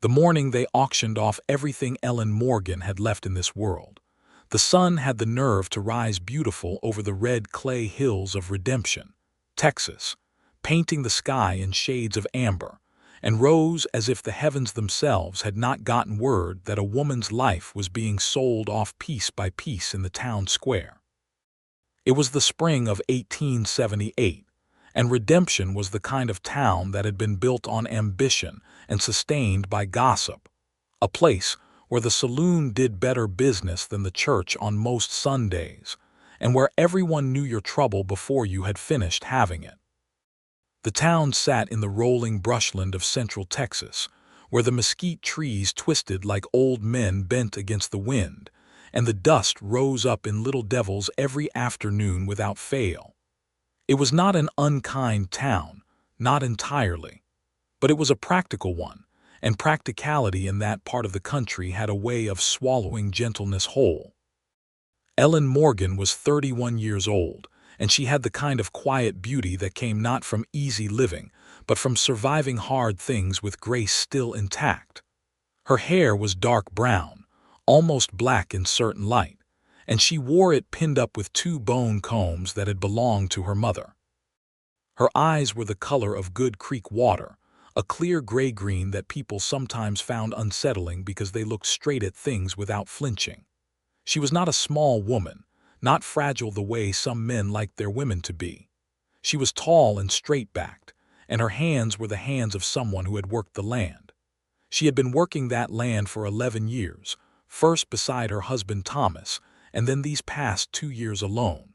The morning they auctioned off everything Ellen Morgan had left in this world. The sun had the nerve to rise beautiful over the red clay hills of Redemption, Texas, painting the sky in shades of amber, and rose as if the heavens themselves had not gotten word that a woman's life was being sold off piece by piece in the town square. It was the spring of 1878, and Redemption was the kind of town that had been built on ambition and sustained by gossip, a place where the saloon did better business than the church on most Sundays, and where everyone knew your trouble before you had finished having it. The town sat in the rolling brushland of central Texas, where the mesquite trees twisted like old men bent against the wind, and the dust rose up in little devils every afternoon without fail. It was not an unkind town, not entirely, but it was a practical one, and practicality in that part of the country had a way of swallowing gentleness whole. Ellen Morgan was 31 years old, and she had the kind of quiet beauty that came not from easy living, but from surviving hard things with grace still intact. Her hair was dark brown, almost black in certain light, and she wore it pinned up with two bone combs that had belonged to her mother. Her eyes were the color of good creek water, a clear gray-green that people sometimes found unsettling because they looked straight at things without flinching. She was not a small woman, not fragile the way some men liked their women to be. She was tall and straight-backed, and her hands were the hands of someone who had worked the land. She had been working that land for 11 years, first beside her husband Thomas, and then these past 2 years alone.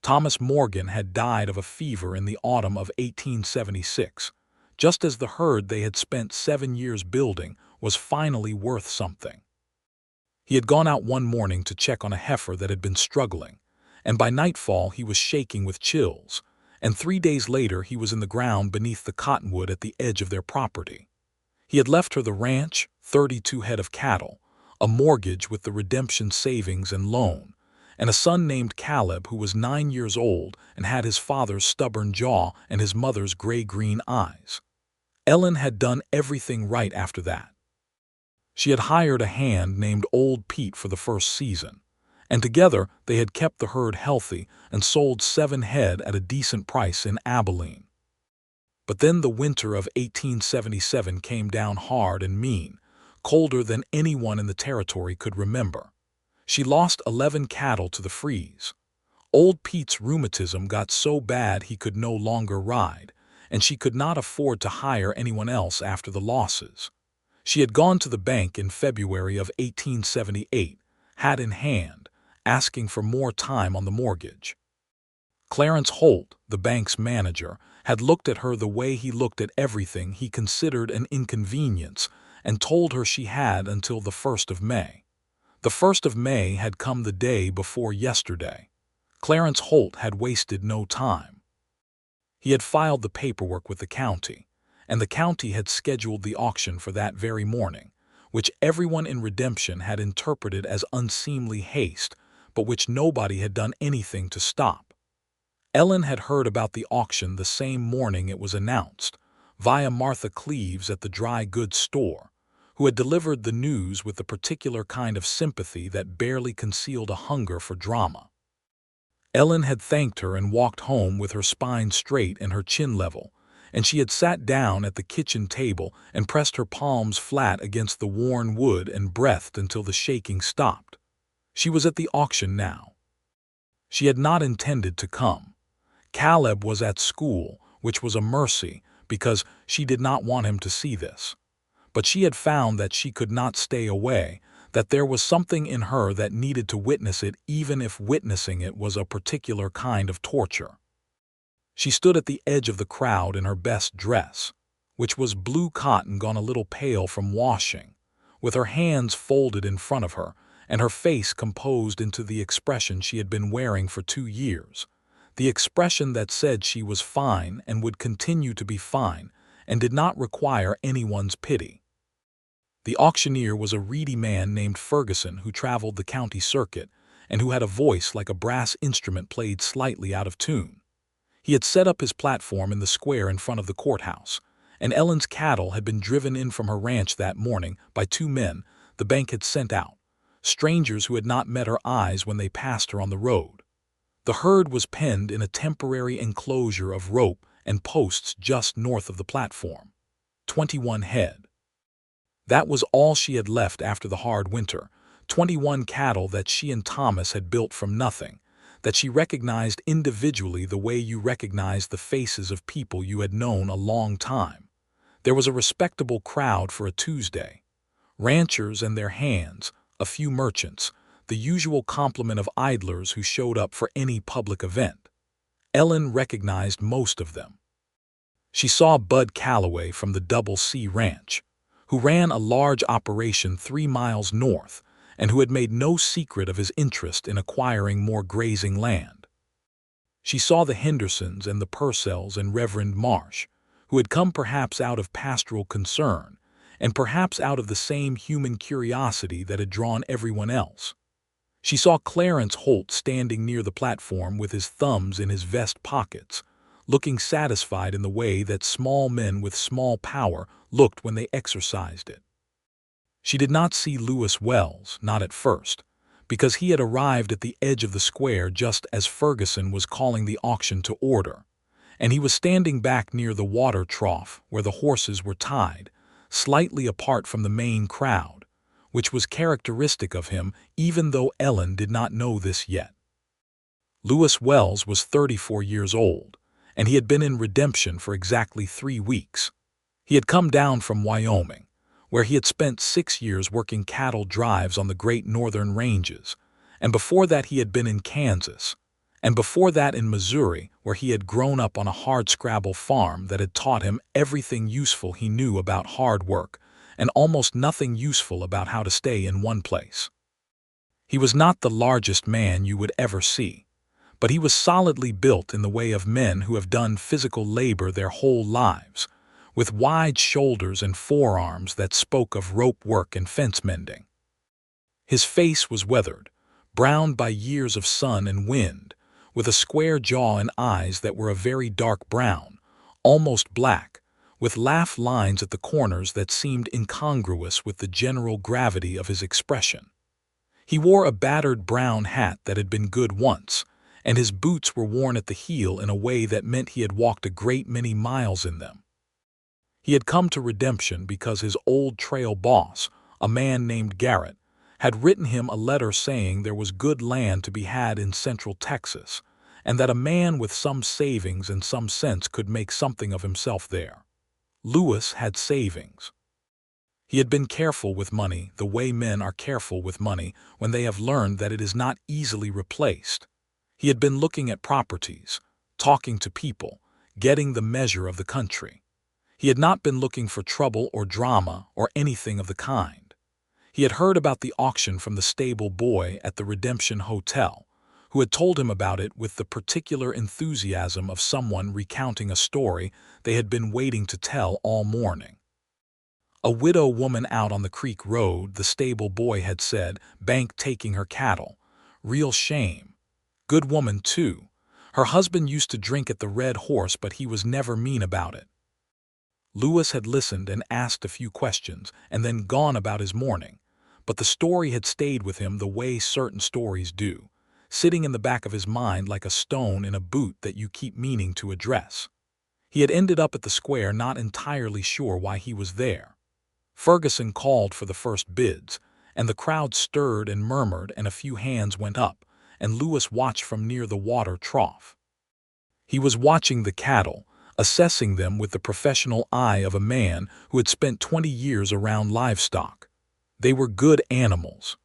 Thomas Morgan had died of a fever in the autumn of 1876, just as the herd they had spent 7 years building was finally worth something. He had gone out one morning to check on a heifer that had been struggling, and by nightfall he was shaking with chills, and 3 days later he was in the ground beneath the cottonwood at the edge of their property. He had left her the ranch, 32 head of cattle, a mortgage with the Redemption savings and loan, and a son named Caleb who was 9 years old and had his father's stubborn jaw and his mother's gray-green eyes. Ellen had done everything right after that. She had hired a hand named Old Pete for the first season, and together they had kept the herd healthy and sold 7 head at a decent price in Abilene. But then the winter of 1877 came down hard and mean, colder than anyone in the territory could remember. She lost 11 cattle to the freeze. Old Pete's rheumatism got so bad he could no longer ride, and she could not afford to hire anyone else after the losses. She had gone to the bank in February of 1878, hat in hand, asking for more time on the mortgage. Clarence Holt, the bank's manager, had looked at her the way he looked at everything he considered an inconvenience and told her she had until the 1st of May. The 1st of May had come the day before yesterday. Clarence Holt had wasted no time. He had filed the paperwork with the county, and the county had scheduled the auction for that very morning, which everyone in Redemption had interpreted as unseemly haste, but which nobody had done anything to stop. Ellen had heard about the auction the same morning it was announced, via Martha Cleaves at the dry goods store, who had delivered the news with the particular kind of sympathy that barely concealed a hunger for drama. Ellen had thanked her and walked home with her spine straight and her chin level, and she had sat down at the kitchen table and pressed her palms flat against the worn wood and breathed until the shaking stopped. She was at the auction now. She had not intended to come. Caleb was at school, which was a mercy, because she did not want him to see this. But she had found that she could not stay away, that there was something in her that needed to witness it even if witnessing it was a particular kind of torture. She stood at the edge of the crowd in her best dress, which was blue cotton gone a little pale from washing, with her hands folded in front of her and her face composed into the expression she had been wearing for 2 years, the expression that said she was fine and would continue to be fine and did not require anyone's pity. The auctioneer was a reedy man named Ferguson who traveled the county circuit and who had a voice like a brass instrument played slightly out of tune. He had set up his platform in the square in front of the courthouse, and Ellen's cattle had been driven in from her ranch that morning by two men the bank had sent out, strangers who had not met her eyes when they passed her on the road. The herd was penned in a temporary enclosure of rope and posts just north of the platform. 21 head. That was all she had left after the hard winter, 21 cattle that she and Thomas had built from nothing, that she recognized individually the way you recognize the faces of people you had known a long time. There was a respectable crowd for a Tuesday. Ranchers and their hands, a few merchants, the usual complement of idlers who showed up for any public event. Ellen recognized most of them. She saw Bud Calloway from the Double C Ranch, who ran a large operation 3 miles north and who had made no secret of his interest in acquiring more grazing land. She saw the Hendersons and the Purcells and Reverend Marsh, who had come perhaps out of pastoral concern and perhaps out of the same human curiosity that had drawn everyone else. She saw Clarence Holt standing near the platform with his thumbs in his vest pockets, looking satisfied in the way that small men with small power looked when they exercised it. She did not see Lewis Wells, not at first, because he had arrived at the edge of the square just as Ferguson was calling the auction to order, and he was standing back near the water trough where the horses were tied, slightly apart from the main crowd, which was characteristic of him even though Ellen did not know this yet. Lewis Wells was 34 years old, and he had been in Redemption for exactly 3 weeks. He had come down from Wyoming, where he had spent 6 years working cattle drives on the great northern ranges, and before that he had been in Kansas, and before that in Missouri, where he had grown up on a hardscrabble farm that had taught him everything useful he knew about hard work and almost nothing useful about how to stay in one place. He was not the largest man you would ever see, but he was solidly built in the way of men who have done physical labor their whole lives, with wide shoulders and forearms that spoke of rope work and fence mending. His face was weathered, browned by years of sun and wind, with a square jaw and eyes that were a very dark brown, almost black, with laugh lines at the corners that seemed incongruous with the general gravity of his expression. He wore a battered brown hat that had been good once, and his boots were worn at the heel in a way that meant he had walked a great many miles in them. He had come to Redemption because his old trail boss, a man named Garrett, had written him a letter saying there was good land to be had in central Texas, and that a man with some savings and some sense could make something of himself there. Lewis had savings. He had been careful with money the way men are careful with money when they have learned that it is not easily replaced. He had been looking at properties, talking to people, getting the measure of the country. He had not been looking for trouble or drama or anything of the kind. He had heard about the auction from the stable boy at the Redemption Hotel, who had told him about it with the particular enthusiasm of someone recounting a story they had been waiting to tell all morning. A widow woman out on the creek road, the stable boy had said, bank taking her cattle. Real shame. Good woman, too. Her husband used to drink at the Red Horse, but he was never mean about it. Lewis had listened and asked a few questions and then gone about his morning, but the story had stayed with him the way certain stories do, sitting in the back of his mind like a stone in a boot that you keep meaning to address. He had ended up at the square not entirely sure why he was there. Ferguson called for the first bids, and the crowd stirred and murmured and a few hands went up, and Lewis watched from near the water trough. He was watching the cattle, assessing them with the professional eye of a man who had spent 20 years around livestock. They were good animals.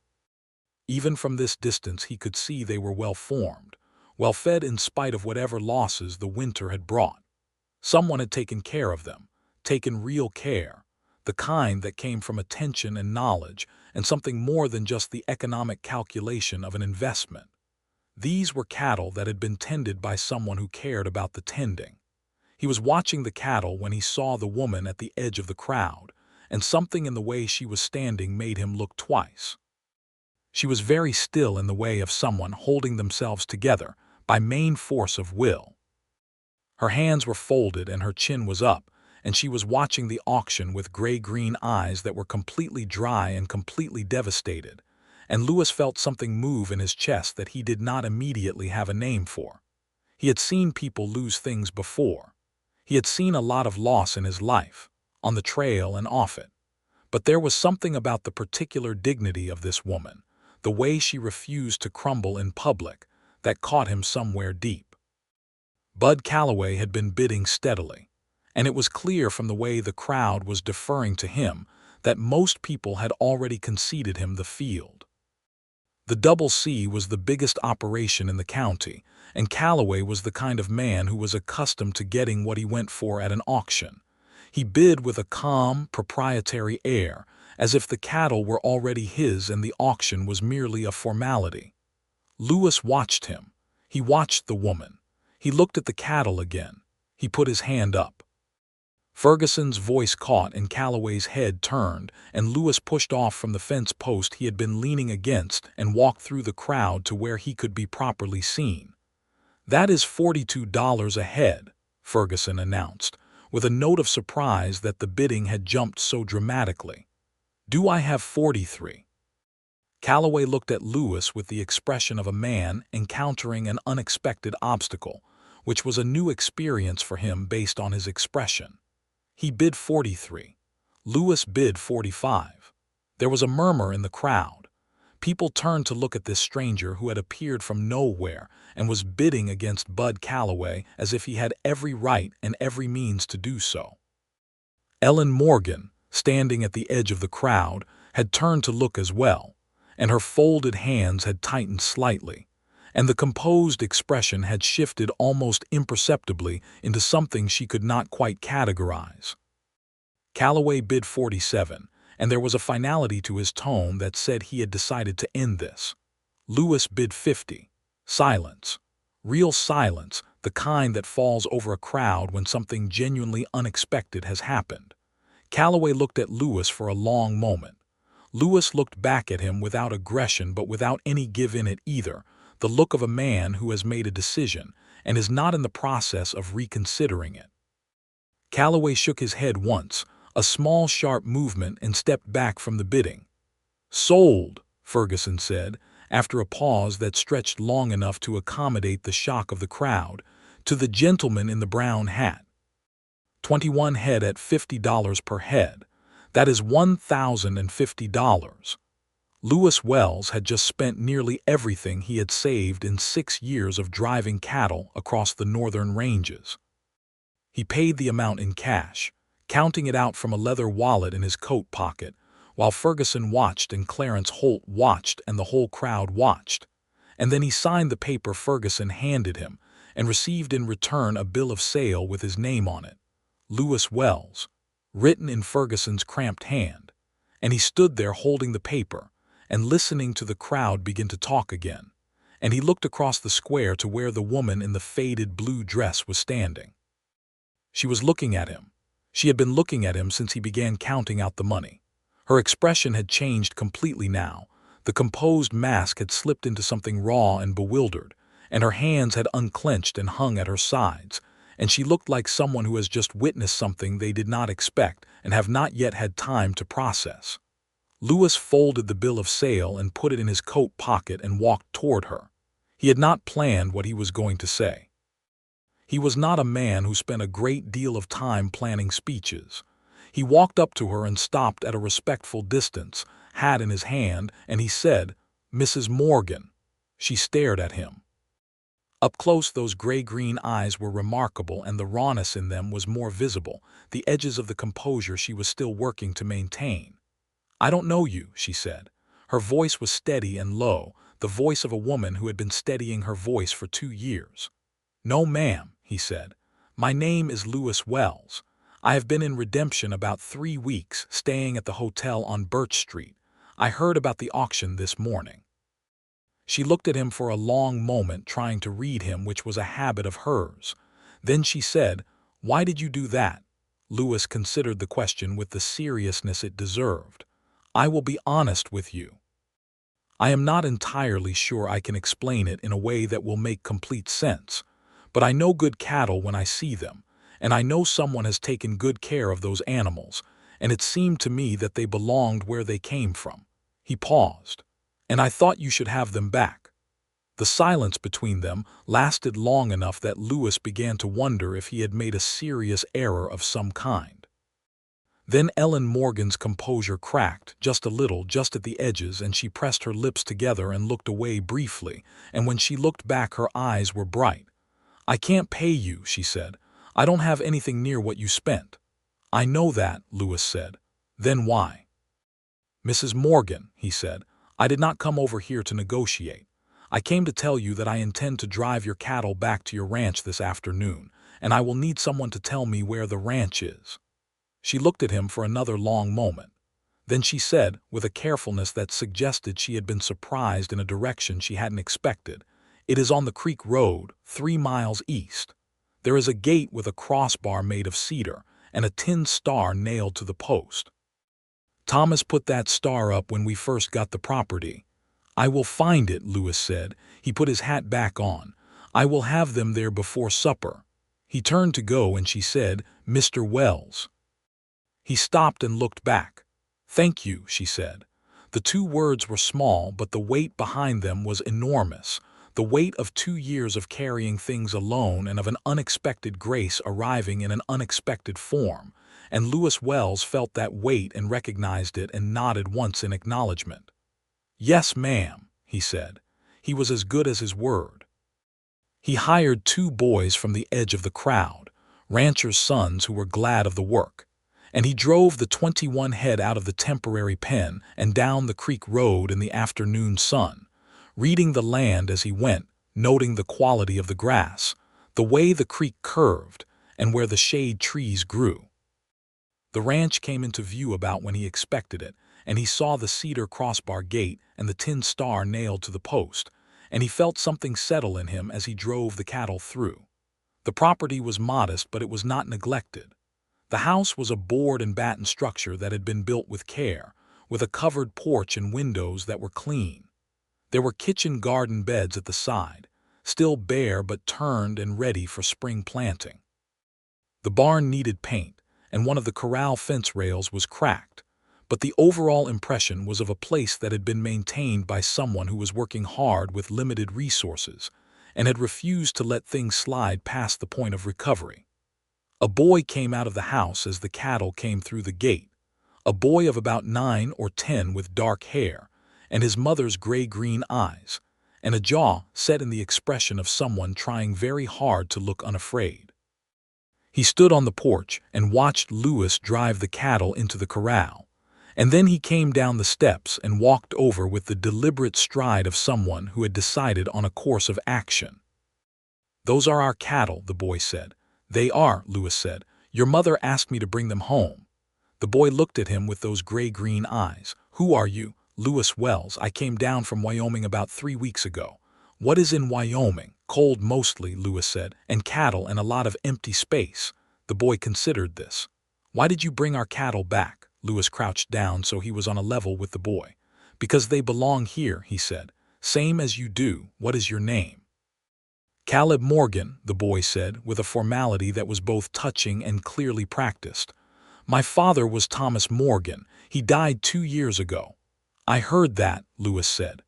Even from this distance he could see they were well-formed, well-fed in spite of whatever losses the winter had brought. Someone had taken care of them, taken real care, the kind that came from attention and knowledge and something more than just the economic calculation of an investment. These were cattle that had been tended by someone who cared about the tending. He was watching the cattle when he saw the woman at the edge of the crowd, and something in the way she was standing made him look twice. She was very still in the way of someone holding themselves together by main force of will. Her hands were folded and her chin was up, and she was watching the auction with gray-green eyes that were completely dry and completely devastated, and Lewis felt something move in his chest that he did not immediately have a name for. He had seen people lose things before. He had seen a lot of loss in his life, on the trail and off it. But there was something about the particular dignity of this woman, the way she refused to crumble in public, that caught him somewhere deep. Bud Calloway had been bidding steadily, and it was clear from the way the crowd was deferring to him that most people had already conceded him the field. The Double C was the biggest operation in the county, and Calloway was the kind of man who was accustomed to getting what he went for at an auction. He bid with a calm, proprietary air, as if the cattle were already his and the auction was merely a formality. Lewis watched him. He watched the woman. He looked at the cattle again. He put his hand up. Ferguson's voice caught and Calloway's head turned, and Lewis pushed off from the fence post he had been leaning against and walked through the crowd to where he could be properly seen. "That is $42 a head," Ferguson announced, with a note of surprise that the bidding had jumped so dramatically. "Do I have 43? Calloway looked at Lewis with the expression of a man encountering an unexpected obstacle, which was a new experience for him based on his expression. He bid 43. Lewis bid 45. There was a murmur in the crowd. People turned to look at this stranger who had appeared from nowhere and was bidding against Bud Calloway as if he had every right and every means to do so. Ellen Morgan, standing at the edge of the crowd, had turned to look as well, and her folded hands had tightened slightly, and the composed expression had shifted almost imperceptibly into something she could not quite categorize. Calloway bid 47, and there was a finality to his tone that said he had decided to end this. Lewis bid 50. Silence. Real silence, the kind that falls over a crowd when something genuinely unexpected has happened. Calloway looked at Lewis for a long moment. Lewis looked back at him without aggression but without any give in it either, the look of a man who has made a decision and is not in the process of reconsidering it. Calloway shook his head once, a small sharp movement, and stepped back from the bidding. "Sold," Ferguson said, after a pause that stretched long enough to accommodate the shock of the crowd, to the gentleman in the brown hat. 21 head at $50 per head. That is $1,050. Lewis Wells had just spent nearly everything he had saved in 6 years of driving cattle across the northern ranges. He paid the amount in cash, counting it out from a leather wallet in his coat pocket, while Ferguson watched and Clarence Holt watched and the whole crowd watched. And then he signed the paper Ferguson handed him and received in return a bill of sale with his name on it, Lewis Wells, written in Ferguson's cramped hand. And he stood there holding the paper and listening to the crowd begin to talk again, and he looked across the square to where the woman in the faded blue dress was standing. She was looking at him. She had been looking at him since he began counting out the money. Her expression had changed completely now. The composed mask had slipped into something raw and bewildered, and her hands had unclenched and hung at her sides, and she looked like someone who has just witnessed something they did not expect and have not yet had time to process. Lewis folded the bill of sale and put it in his coat pocket and walked toward her. He had not planned what he was going to say. He was not a man who spent a great deal of time planning speeches. He walked up to her and stopped at a respectful distance, hat in his hand, and he said, "Mrs. Morgan." She stared at him. Up close, those gray-green eyes were remarkable, and the rawness in them was more visible, the edges of the composure she was still working to maintain. "I don't know you," she said. Her voice was steady and low, the voice of a woman who had been steadying her voice for 2 years. "No, ma'am," he said. "My name is Lewis Wells. I have been in Redemption about 3 weeks, staying at the hotel on Birch Street. I heard about the auction this morning." She looked at him for a long moment, trying to read him, which was a habit of hers. Then she said, "Why did you do that?" Lewis considered the question with the seriousness it deserved. "I will be honest with you. I am not entirely sure I can explain it in a way that will make complete sense, but I know good cattle when I see them, and I know someone has taken good care of those animals, and it seemed to me that they belonged where they came from." He paused. "And I thought you should have them back." The silence between them lasted long enough that Lewis began to wonder if he had made a serious error of some kind. Then Ellen Morgan's composure cracked, just a little, just at the edges, and she pressed her lips together and looked away briefly, and when she looked back her eyes were bright. "I can't pay you," she said. "I don't have anything near what you spent." "I know that," Lewis said. "Then why?" "Mrs. Morgan," he said, "I did not come over here to negotiate. I came to tell you that I intend to drive your cattle back to your ranch this afternoon, and I will need someone to tell me where the ranch is." She looked at him for another long moment. Then she said, with a carefulness that suggested she had been surprised in a direction she hadn't expected, "It is on the creek road, 3 miles east. There is a gate with a crossbar made of cedar and a tin star nailed to the post. Thomas put that star up when we first got the property." "I will find it," Lewis said. He put his hat back on. "I will have them there before supper." He turned to go and she said, "Mr. Wells." He stopped and looked back. "Thank you," she said. The 2 words were small, but the weight behind them was enormous. The weight of 2 years of carrying things alone and of an unexpected grace arriving in an unexpected form. And Lewis Wells felt that weight and recognized it and nodded once in acknowledgement. "Yes, ma'am," he said. He was as good as his word. He hired 2 boys from the edge of the crowd, ranchers' sons who were glad of the work, and he drove the 21 head out of the temporary pen and down the creek road in the afternoon sun, reading the land as he went, noting the quality of the grass, the way the creek curved, and where the shade trees grew. The ranch came into view about when he expected it, and he saw the cedar crossbar gate and the tin star nailed to the post, and he felt something settle in him as he drove the cattle through. The property was modest, but it was not neglected. The house was a board and batten structure that had been built with care, with a covered porch and windows that were clean. There were kitchen garden beds at the side, still bare but turned and ready for spring planting. The barn needed paint, and one of the corral fence rails was cracked, but the overall impression was of a place that had been maintained by someone who was working hard with limited resources and had refused to let things slide past the point of recovery. A boy came out of the house as the cattle came through the gate, a boy of about 9 or 10 with dark hair, and his mother's gray-green eyes, and a jaw set in the expression of someone trying very hard to look unafraid. He stood on the porch and watched Lewis drive the cattle into the corral, and then he came down the steps and walked over with the deliberate stride of someone who had decided on a course of action. "Those are our cattle," the boy said. "They are," Lewis said. "Your mother asked me to bring them home." The boy looked at him with those gray-green eyes. "Who are you?" "Lewis Wells. I came down from Wyoming about 3 weeks ago." "What is in Wyoming?" "Cold mostly," Lewis said, "and cattle and a lot of empty space." The boy considered this. "Why did you bring our cattle back?" Lewis crouched down so he was on a level with the boy. "Because they belong here," he said. "Same as you do. What is your name?" "Caleb Morgan," the boy said, with a formality that was both touching and clearly practiced. "My father was Thomas Morgan. He died 2 years ago." "I heard that," Lewis said.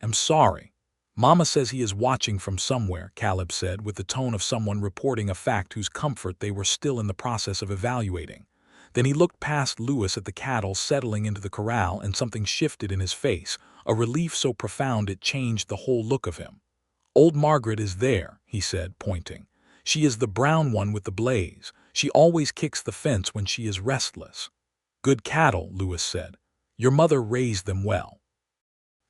"I'm sorry." "Mama says he is watching from somewhere," Caleb said, with the tone of someone reporting a fact whose comfort they were still in the process of evaluating. Then he looked past Lewis at the cattle settling into the corral, and something shifted in his face, a relief so profound it changed the whole look of him. "Old Margaret is there," he said, pointing. "She is the brown one with the blaze. She always kicks the fence when she is restless." "Good cattle," Lewis said. "Your mother raised them well."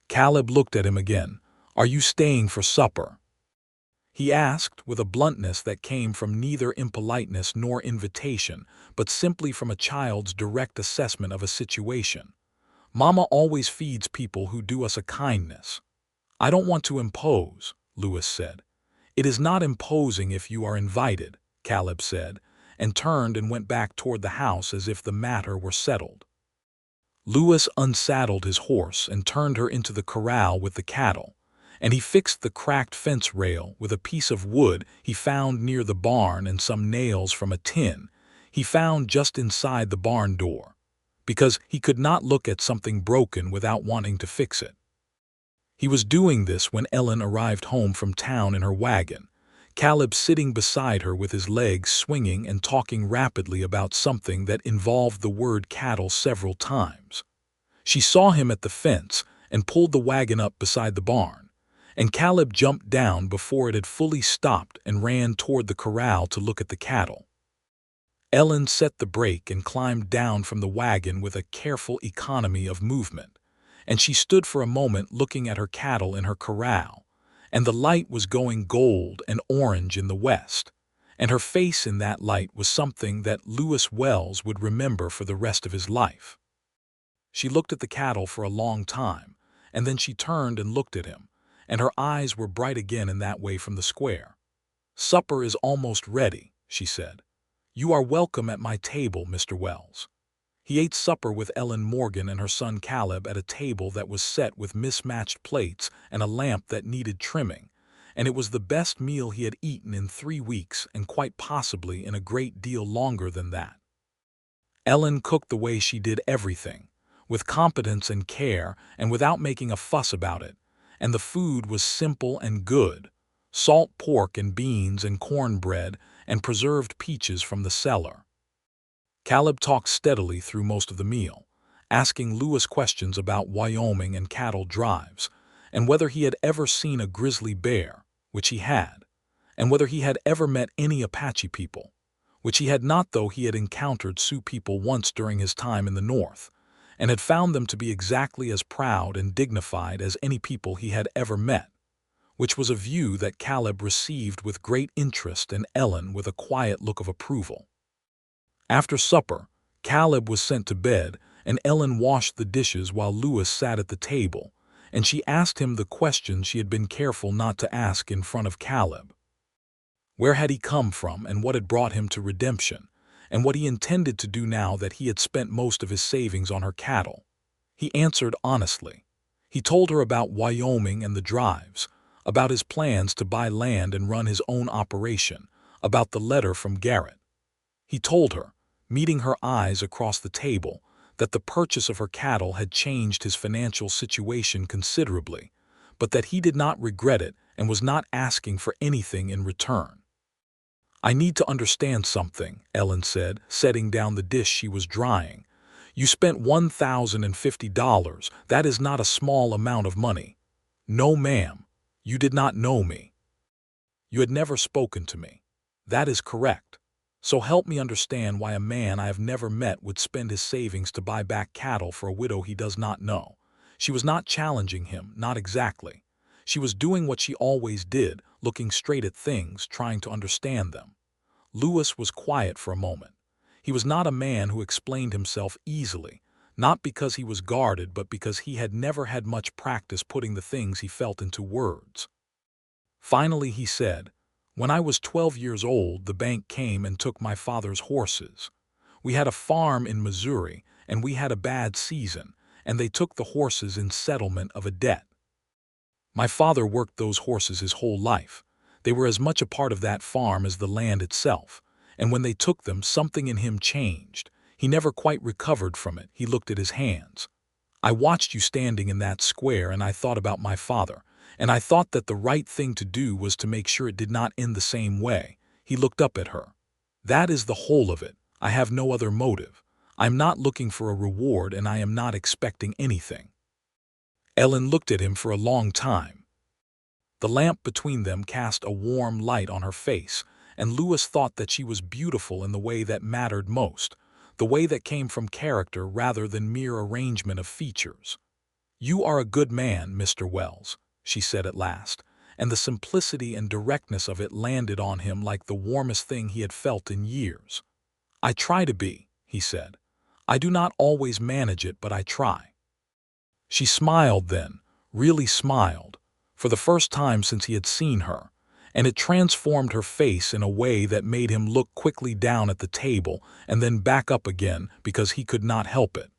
Caleb looked at him again. "Are you staying for supper?" he asked, with a bluntness that came from neither impoliteness nor invitation, but simply from a child's direct assessment of a situation. "Mama always feeds people who do us a kindness." "I don't want to impose," Lewis said. "It is not imposing if you are invited," Caleb said, and turned and went back toward the house as if the matter were settled. Lewis unsaddled his horse and turned her into the corral with the cattle, and he fixed the cracked fence rail with a piece of wood he found near the barn and some nails from a tin he found just inside the barn door, because he could not look at something broken without wanting to fix it. He was doing this when Ellen arrived home from town in her wagon, Caleb sitting beside her with his legs swinging and talking rapidly about something that involved the word cattle several times. She saw him at the fence and pulled the wagon up beside the barn, and Caleb jumped down before it had fully stopped and ran toward the corral to look at the cattle. Ellen set the brake and climbed down from the wagon with a careful economy of movement, and she stood for a moment looking at her cattle in her corral, and the light was going gold and orange in the west, and her face in that light was something that Lewis Wells would remember for the rest of his life. She looked at the cattle for a long time, and then she turned and looked at him, and her eyes were bright again in that way from the square. "Supper is almost ready," she said. "You are welcome at my table, Mr. Wells." He ate supper with Ellen Morgan and her son Caleb at a table that was set with mismatched plates and a lamp that needed trimming, and it was the best meal he had eaten in 3 weeks and quite possibly in a great deal longer than that. Ellen cooked the way she did everything, with competence and care and without making a fuss about it, and the food was simple and good: salt pork and beans and cornbread and preserved peaches from the cellar. Caleb talked steadily through most of the meal, asking Lewis questions about Wyoming and cattle drives, and whether he had ever seen a grizzly bear, which he had, and whether he had ever met any Apache people, which he had not, though he had encountered Sioux people once during his time in the North, and had found them to be exactly as proud and dignified as any people he had ever met, which was a view that Caleb received with great interest and Ellen with a quiet look of approval. After supper, Caleb was sent to bed, and Ellen washed the dishes while Lewis sat at the table, and she asked him the question she had been careful not to ask in front of Caleb. Where had he come from and what had brought him to redemption, and what he intended to do now that he had spent most of his savings on her cattle? He answered honestly. He told her about Wyoming and the drives, about his plans to buy land and run his own operation, about the letter from Garrett. He told her, meeting her eyes across the table, that the purchase of her cattle had changed his financial situation considerably, but that he did not regret it and was not asking for anything in return. "I need to understand something," Ellen said, setting down the dish she was drying. "You spent $1,050. That is not a small amount of money." "No, ma'am. You did not know me. You had never spoken to me." "That is correct. So help me understand why a man I have never met would spend his savings to buy back cattle for a widow he does not know." She was not challenging him, not exactly. She was doing what she always did, looking straight at things, trying to understand them. Lewis was quiet for a moment. He was not a man who explained himself easily, not because he was guarded, but because he had never had much practice putting the things he felt into words. Finally he said, "When I was 12 years old, the bank came and took my father's horses. We had a farm in Missouri, and we had a bad season, and they took the horses in settlement of a debt. My father worked those horses his whole life. They were as much a part of that farm as the land itself, and when they took them, something in him changed. He never quite recovered from it." He looked at his hands. "I watched you standing in that square, and I thought about my father, and I thought that the right thing to do was to make sure it did not end the same way." He looked up at her. "That is the whole of it. I have no other motive. I'm not looking for a reward, and I am not expecting anything." Ellen looked at him for a long time. The lamp between them cast a warm light on her face, and Lewis thought that she was beautiful in the way that mattered most, the way that came from character rather than mere arrangement of features. "You are a good man, Mr. Wells," she said at last, and the simplicity and directness of it landed on him like the warmest thing he had felt in years. "I try to be," he said. "I do not always manage it, but I try." She smiled then, really smiled, for the first time since he had seen her, and it transformed her face in a way that made him look quickly down at the table and then back up again because he could not help it.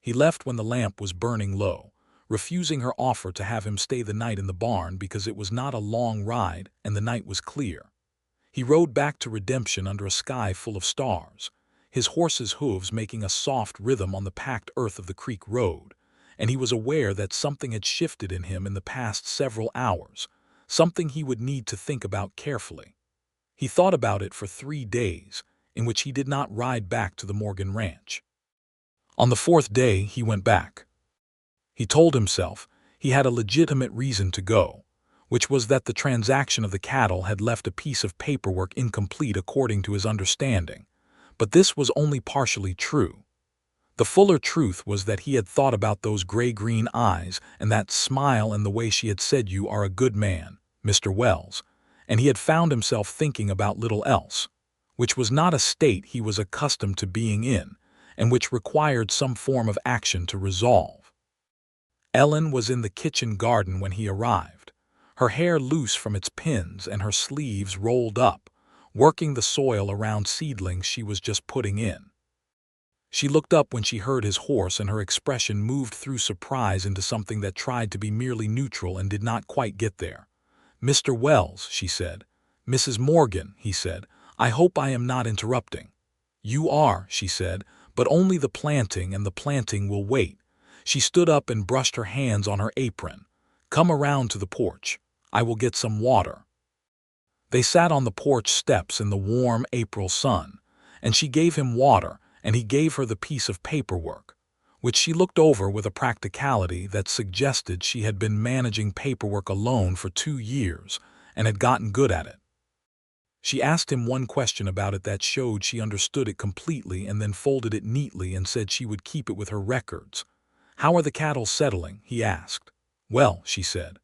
He left when the lamp was burning low, refusing her offer to have him stay the night in the barn because it was not a long ride and the night was clear. He rode back to Redemption under a sky full of stars, his horse's hooves making a soft rhythm on the packed earth of the creek road, and he was aware that something had shifted in him in the past several hours, something he would need to think about carefully. He thought about it for 3 days, in which he did not ride back to the Morgan ranch. On the 4th day, he went back. He told himself he had a legitimate reason to go, which was that the transaction of the cattle had left a piece of paperwork incomplete according to his understanding, but this was only partially true. The fuller truth was that he had thought about those gray-green eyes and that smile and the way she had said, "You are a good man, Mr. Wells," and he had found himself thinking about little else, which was not a state he was accustomed to being in, and which required some form of action to resolve. Ellen was in the kitchen garden when he arrived, her hair loose from its pins and her sleeves rolled up, working the soil around seedlings she was just putting in. She looked up when she heard his horse, and her expression moved through surprise into something that tried to be merely neutral and did not quite get there. "Mr. Wells," she said. "Mrs. Morgan," he said, "I hope I am not interrupting." "You are," she said, "but only the planting, and the planting will wait." She stood up and brushed her hands on her apron. "Come around to the porch. I will get some water." They sat on the porch steps in the warm April sun, and she gave him water, and he gave her the piece of paperwork, which she looked over with a practicality that suggested she had been managing paperwork alone for 2 years and had gotten good at it. She asked him one question about it that showed she understood it completely, and then folded it neatly and said she would keep it with her records. "How are the cattle settling?" he asked. "Well," she said,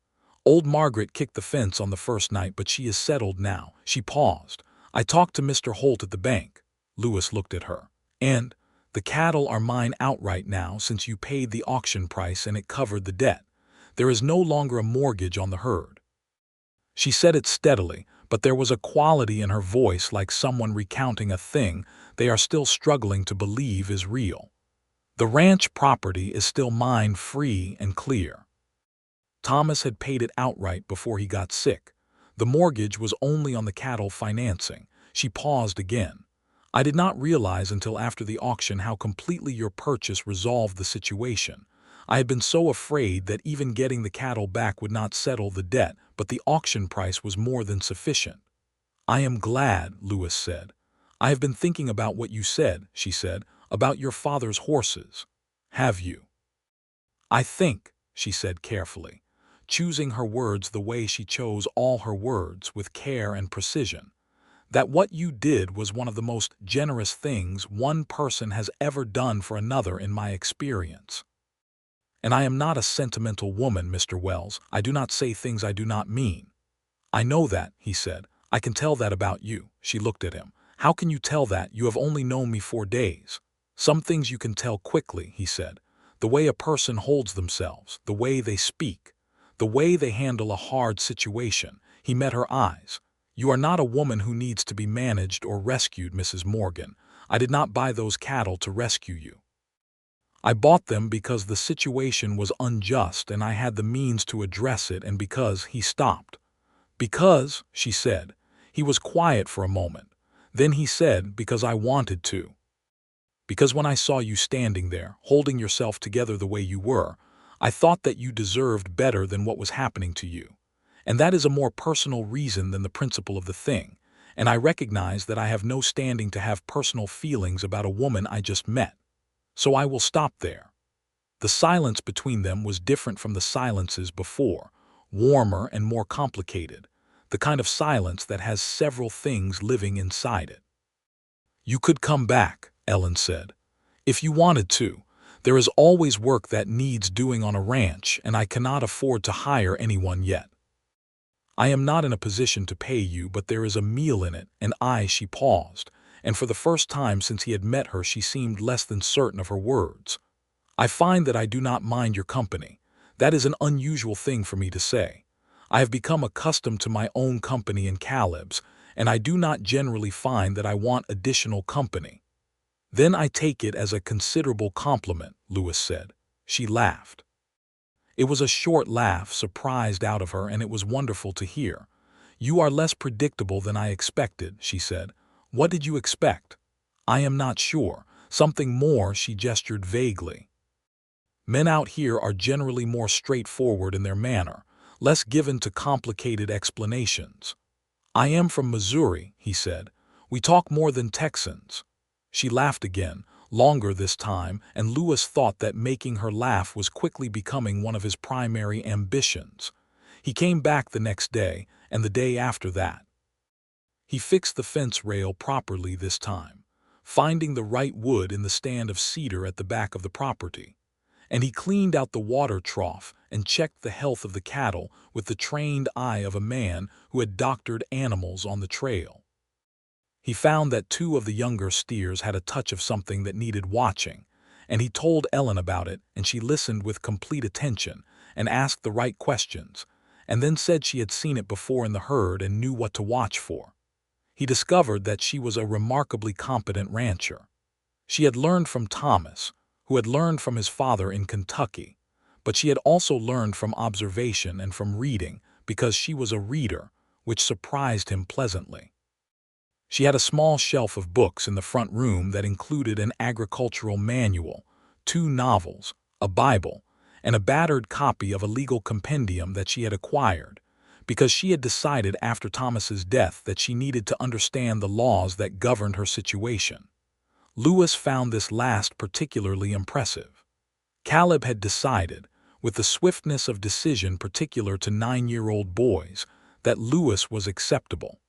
"old Margaret kicked the fence on the first night, but she is settled now." She paused. "I talked to Mr. Holt at the bank." Lewis looked at her. "And the cattle are mine outright now, since you paid the auction price and it covered the debt. There is no longer a mortgage on the herd." She said it steadily, but there was a quality in her voice like someone recounting a thing they are still struggling to believe is real. "The ranch property is still mine, free and clear. Thomas had paid it outright before he got sick. The mortgage was only on the cattle financing." She paused again. "I did not realize until after the auction how completely your purchase resolved the situation. I had been so afraid that even getting the cattle back would not settle the debt, but the auction price was more than sufficient." "I am glad," Lewis said. "I have been thinking about what you said," she said, "about your father's horses." "Have you?" "I think," she said carefully, choosing her words the way she chose all her words, with care and precision, "that what you did was one of the most generous things one person has ever done for another in my experience. And I am not a sentimental woman, Mr. Wells. I do not say things I do not mean." "I know that," he said. "I can tell that about you." She looked at him. "How can you tell that? You have only known me 4 days. "Some things you can tell quickly," he said. "The way a person holds themselves, the way they speak, the way they handle a hard situation." He met her eyes. "You are not a woman who needs to be managed or rescued, Mrs. Morgan. I did not buy those cattle to rescue you. I bought them because the situation was unjust and I had the means to address it, and because—" He stopped. "Because," she said. He was quiet for a moment. Then he said, "Because I wanted to. Because when I saw you standing there, holding yourself together the way you were, I thought that you deserved better than what was happening to you. And that is a more personal reason than the principle of the thing, and I recognize that I have no standing to have personal feelings about a woman I just met. So I will stop there." The silence between them was different from the silences before, warmer and more complicated, the kind of silence that has several things living inside it. "You could come back," Ellen said, "if you wanted to. There is always work that needs doing on a ranch, and I cannot afford to hire anyone yet. I am not in a position to pay you, but there is a meal in it, and she paused, and for the first time since he had met her she seemed less than certain of her words. "I find that I do not mind your company. That is an unusual thing for me to say. I have become accustomed to my own company and Caleb's, and I do not generally find that I want additional company." "Then I take it as a considerable compliment," Lewis said. She laughed. It was a short laugh, surprised out of her, and it was wonderful to hear. "You are less predictable than I expected," she said. "What did you expect?" "I am not sure. Something more," she gestured vaguely. "Men out here are generally more straightforward in their manner, less given to complicated explanations." "I am from Missouri," he said. "We talk more than Texans." She laughed again, longer this time, and Lewis thought that making her laugh was quickly becoming one of his primary ambitions. He came back the next day, and the day after that. He fixed the fence rail properly this time, finding the right wood in the stand of cedar at the back of the property. And he cleaned out the water trough and checked the health of the cattle with the trained eye of a man who had doctored animals on the trail. He found that 2 of the younger steers had a touch of something that needed watching, and he told Ellen about it, and she listened with complete attention and asked the right questions, and then said she had seen it before in the herd and knew what to watch for. He discovered that she was a remarkably competent rancher. She had learned from Thomas, who had learned from his father in Kentucky, but she had also learned from observation and from reading because she was a reader, which surprised him pleasantly. She had a small shelf of books in the front room that included an agricultural manual, 2 novels, a Bible, and a battered copy of a legal compendium that she had acquired, because she had decided after Thomas's death that she needed to understand the laws that governed her situation. Lewis found this last particularly impressive. Caleb had decided, with the swiftness of decision particular to 9-year-old boys, that Lewis was acceptable.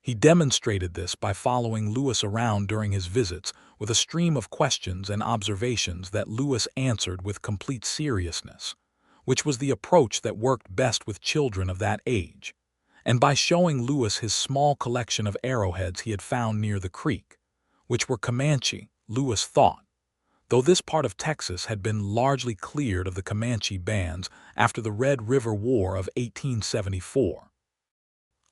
He demonstrated this by following Lewis around during his visits with a stream of questions and observations that Lewis answered with complete seriousness, which was the approach that worked best with children of that age, and by showing Lewis his small collection of arrowheads he had found near the creek, which were Comanche, Lewis thought, though this part of Texas had been largely cleared of the Comanche bands after the Red River War of 1874.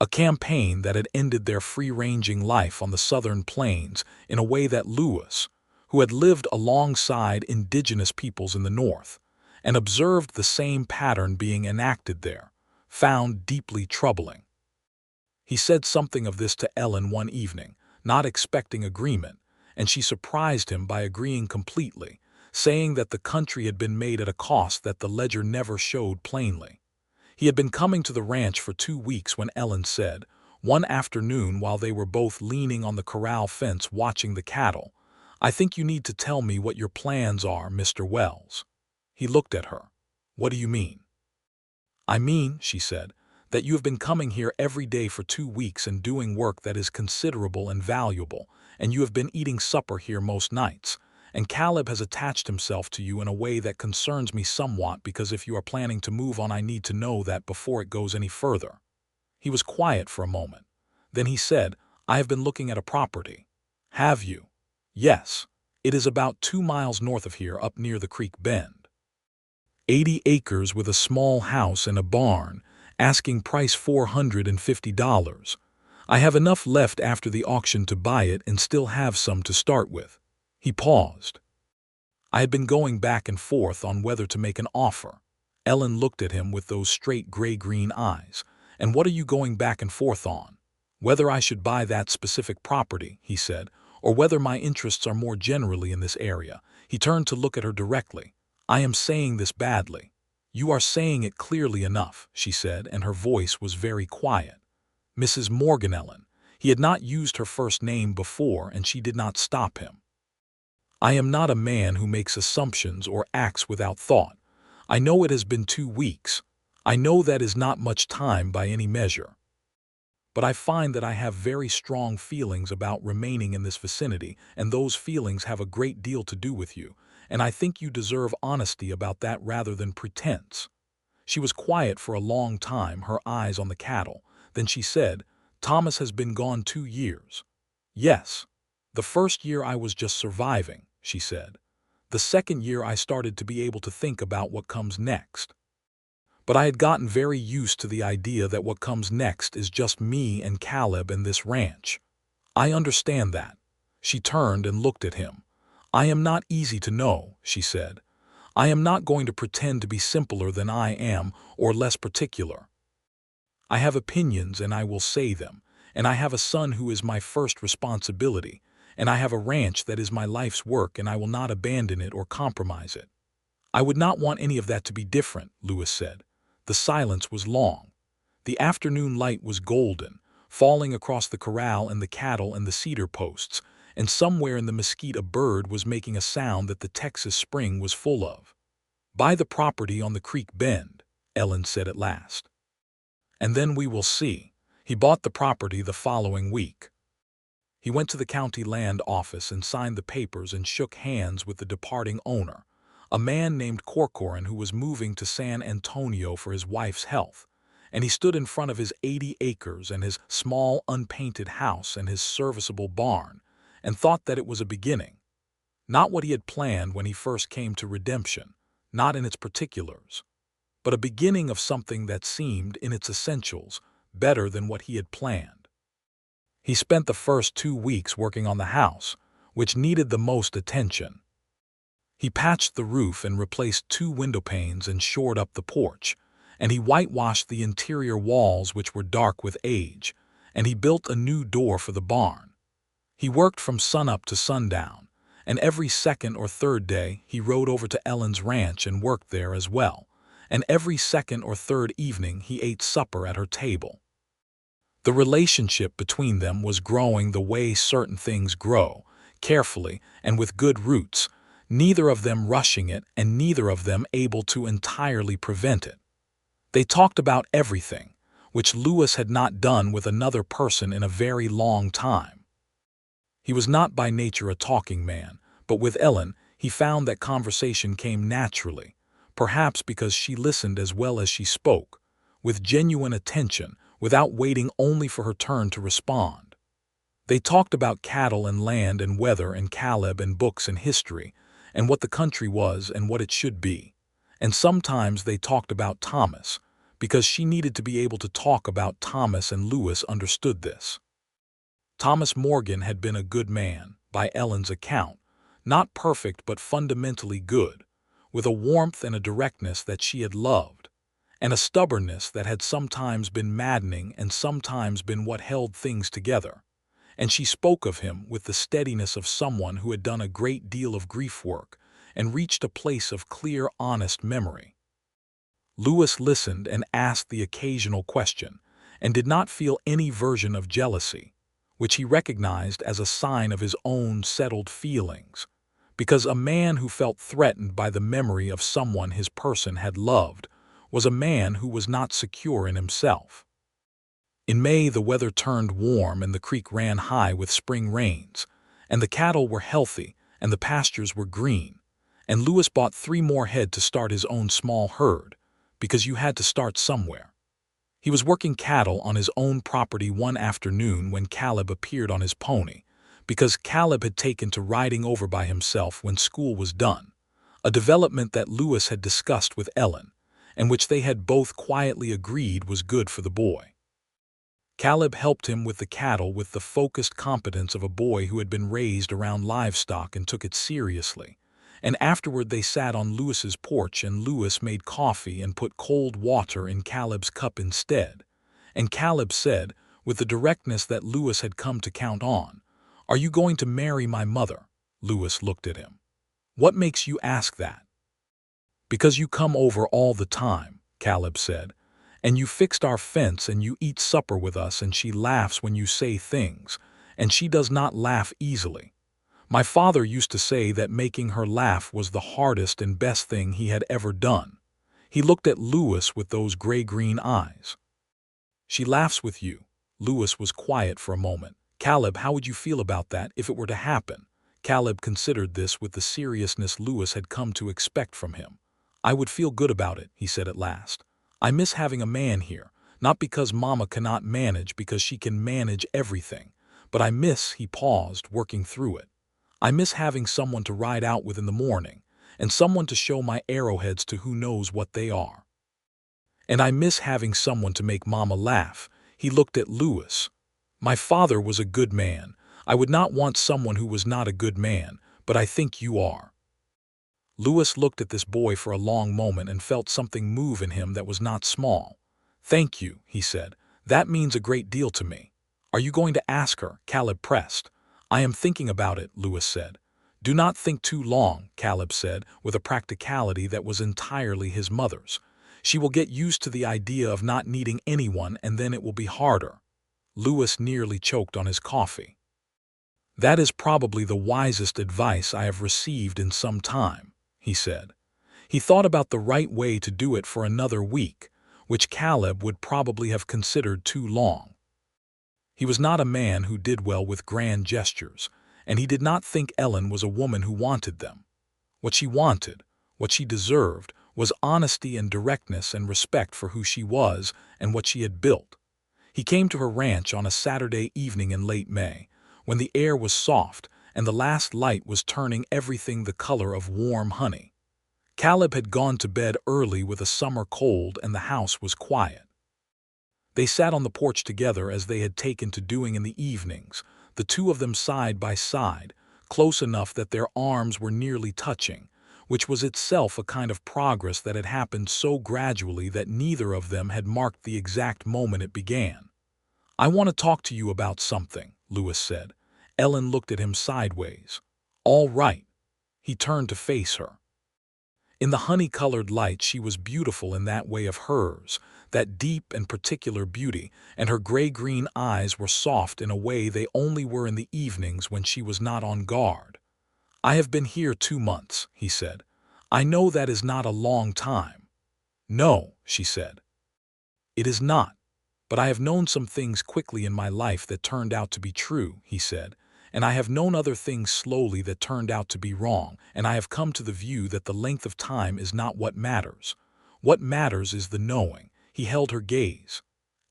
A campaign that had ended their free-ranging life on the southern plains in a way that Lewis, who had lived alongside indigenous peoples in the north and observed the same pattern being enacted there, found deeply troubling. He said something of this to Ellen one evening, not expecting agreement, and she surprised him by agreeing completely, saying that the country had been made at a cost that the ledger never showed plainly. He had been coming to the ranch for 2 weeks when Ellen said, one afternoon while they were both leaning on the corral fence watching the cattle, "I think you need to tell me what your plans are, Mr. Wells." He looked at her. "What do you mean?" "I mean," she said, "that you have been coming here every day for 2 weeks and doing work that is considerable and valuable, and you have been eating supper here most nights, and Caleb has attached himself to you in a way that concerns me somewhat because if you are planning to move on I need to know that before it goes any further." He was quiet for a moment. Then he said, "I have been looking at a property." "Have you?" "Yes. It is about 2 miles north of here up near the creek bend. 80 acres with a small house and a barn, asking price $450. I have enough left after the auction to buy it and still have some to start with." He paused. I had been going back and forth on whether to make an offer. Ellen looked at him with those straight gray-green eyes. "And what are you going back and forth on?" "Whether I should buy that specific property," he said, "or whether my interests are more generally in this area." He turned to look at her directly. "I am saying this badly." "You are saying it clearly enough," she said, and her voice was very quiet. "Mrs. Morgan Ellen." He had not used her first name before, and she did not stop him. "I am not a man who makes assumptions or acts without thought. I know it has been 2 weeks. I know that is not much time by any measure. But I find that I have very strong feelings about remaining in this vicinity, and those feelings have a great deal to do with you, and I think you deserve honesty about that rather than pretense." She was quiet for a long time, her eyes on the cattle. Then she said, "Thomas has been gone 2 years. "Yes. The first year I was just surviving," she said. "The second year I started to be able to think about what comes next. But I had gotten very used to the idea that what comes next is just me and Caleb and this ranch. I understand that." She turned and looked at him. "I am not easy to know," she said. I am not going to pretend to be simpler than I am or less particular. I have opinions and I will say them, and I have a son who is my first responsibility, and I have a ranch that is my life's work and I will not abandon it or compromise it. I would not want any of that to be different, Lewis said. The silence was long. The afternoon light was golden, falling across the corral and the cattle and the cedar posts, and somewhere in the mesquite a bird was making a sound that the Texas spring was full of. Buy the property on the creek bend, Ellen said at last. And then we will see. He bought the property the following week. He went to the county land office and signed the papers and shook hands with the departing owner, a man named Corcoran who was moving to San Antonio for his wife's health, and he stood in front of his 80 acres and his small unpainted house and his serviceable barn, and thought that it was a beginning. Not what he had planned when he first came to Redemption, not in its particulars, but a beginning of something that seemed, in its essentials, better than what he had planned. He spent the first 2 weeks working on the house, which needed the most attention. He patched the roof and replaced 2 window panes and shored up the porch, and he whitewashed the interior walls which were dark with age, and he built a new door for the barn. He worked from sunup to sundown, and every second or third day he rode over to Ellen's ranch and worked there as well, and every second or third evening he ate supper at her table. The relationship between them was growing the way certain things grow, carefully and with good roots, neither of them rushing it and neither of them able to entirely prevent it. They talked about everything, which Lewis had not done with another person in a very long time. He was not by nature a talking man, but with Ellen he found that conversation came naturally, perhaps because she listened as well as she spoke, with genuine attention, without waiting only for her turn to respond. They talked about cattle and land and weather and Caleb and books and history, and what the country was and what it should be. And sometimes they talked about Thomas, because she needed to be able to talk about Thomas, and Lewis understood this. Thomas Morgan had been a good man, by Ellen's account, not perfect but fundamentally good, with a warmth and a directness that she had loved, and a stubbornness that had sometimes been maddening and sometimes been what held things together, and she spoke of him with the steadiness of someone who had done a great deal of grief work and reached a place of clear, honest memory. Lewis listened and asked the occasional question, and did not feel any version of jealousy, which he recognized as a sign of his own settled feelings, because a man who felt threatened by the memory of someone his person had loved was a man who was not secure in himself. In May the weather turned warm and the creek ran high with spring rains, and the cattle were healthy and the pastures were green, and Lewis bought 3 more head to start his own small herd, because you had to start somewhere. He was working cattle on his own property one afternoon when Caleb appeared on his pony, because Caleb had taken to riding over by himself when school was done, a development that Lewis had discussed with Ellen, and which they had both quietly agreed was good for the boy. Caleb helped him with the cattle with the focused competence of a boy who had been raised around livestock and took it seriously, and afterward they sat on Lewis's porch and Lewis made coffee and put cold water in Caleb's cup instead, and Caleb said, with the directness that Lewis had come to count on, "Are you going to marry my mother?" Lewis looked at him. "What makes you ask that?" "Because you come over all the time," Caleb said, "and you fixed our fence and you eat supper with us, and she laughs when you say things, and she does not laugh easily. My father used to say that making her laugh was the hardest and best thing he had ever done." He looked at Lewis with those gray-green eyes. "She laughs with you." Lewis was quiet for a moment. "Caleb, how would you feel about that if it were to happen?" Caleb considered this with the seriousness Lewis had come to expect from him. "I would feel good about it," he said at last. "I miss having a man here, not because Mama cannot manage, because she can manage everything, but I miss," he paused, working through it, "I miss having someone to ride out with in the morning, and someone to show my arrowheads to who knows what they are. And I miss having someone to make Mama laugh." He looked at Lewis. "My father was a good man. I would not want someone who was not a good man, but I think you are." Lewis looked at this boy for a long moment and felt something move in him that was not small. "Thank you," he said. "That means a great deal to me." "Are you going to ask her?" Caleb pressed. "I am thinking about it," Lewis said. "Do not think too long," Caleb said, with a practicality that was entirely his mother's. "She will get used to the idea of not needing anyone, and then it will be harder." Lewis nearly choked on his coffee. "That is probably the wisest advice I have received in some time," he said. He thought about the right way to do it for another week, which Caleb would probably have considered too long. He was not a man who did well with grand gestures, and he did not think Ellen was a woman who wanted them. What she wanted, what she deserved, was honesty and directness and respect for who she was and what she had built. He came to her ranch on a Saturday evening in late May, when the air was soft and the last light was turning everything the color of warm honey. Caleb had gone to bed early with a summer cold and the house was quiet. They sat on the porch together as they had taken to doing in the evenings, the two of them side by side, close enough that their arms were nearly touching, which was itself a kind of progress that had happened so gradually that neither of them had marked the exact moment it began. "I want to talk to you about something," Lewis said. Ellen looked at him sideways. "All right." He turned to face her. In the honey-colored light she was beautiful in that way of hers, that deep and particular beauty, and her gray-green eyes were soft in a way they only were in the evenings when she was not on guard. "I have been here 2 months," he said. "I know that is not a long time." "No," she said. "It is not. But I have known some things quickly in my life that turned out to be true," he said, "and I have known other things slowly that turned out to be wrong, and I have come to the view that the length of time is not what matters. What matters is the knowing." He held her gaze.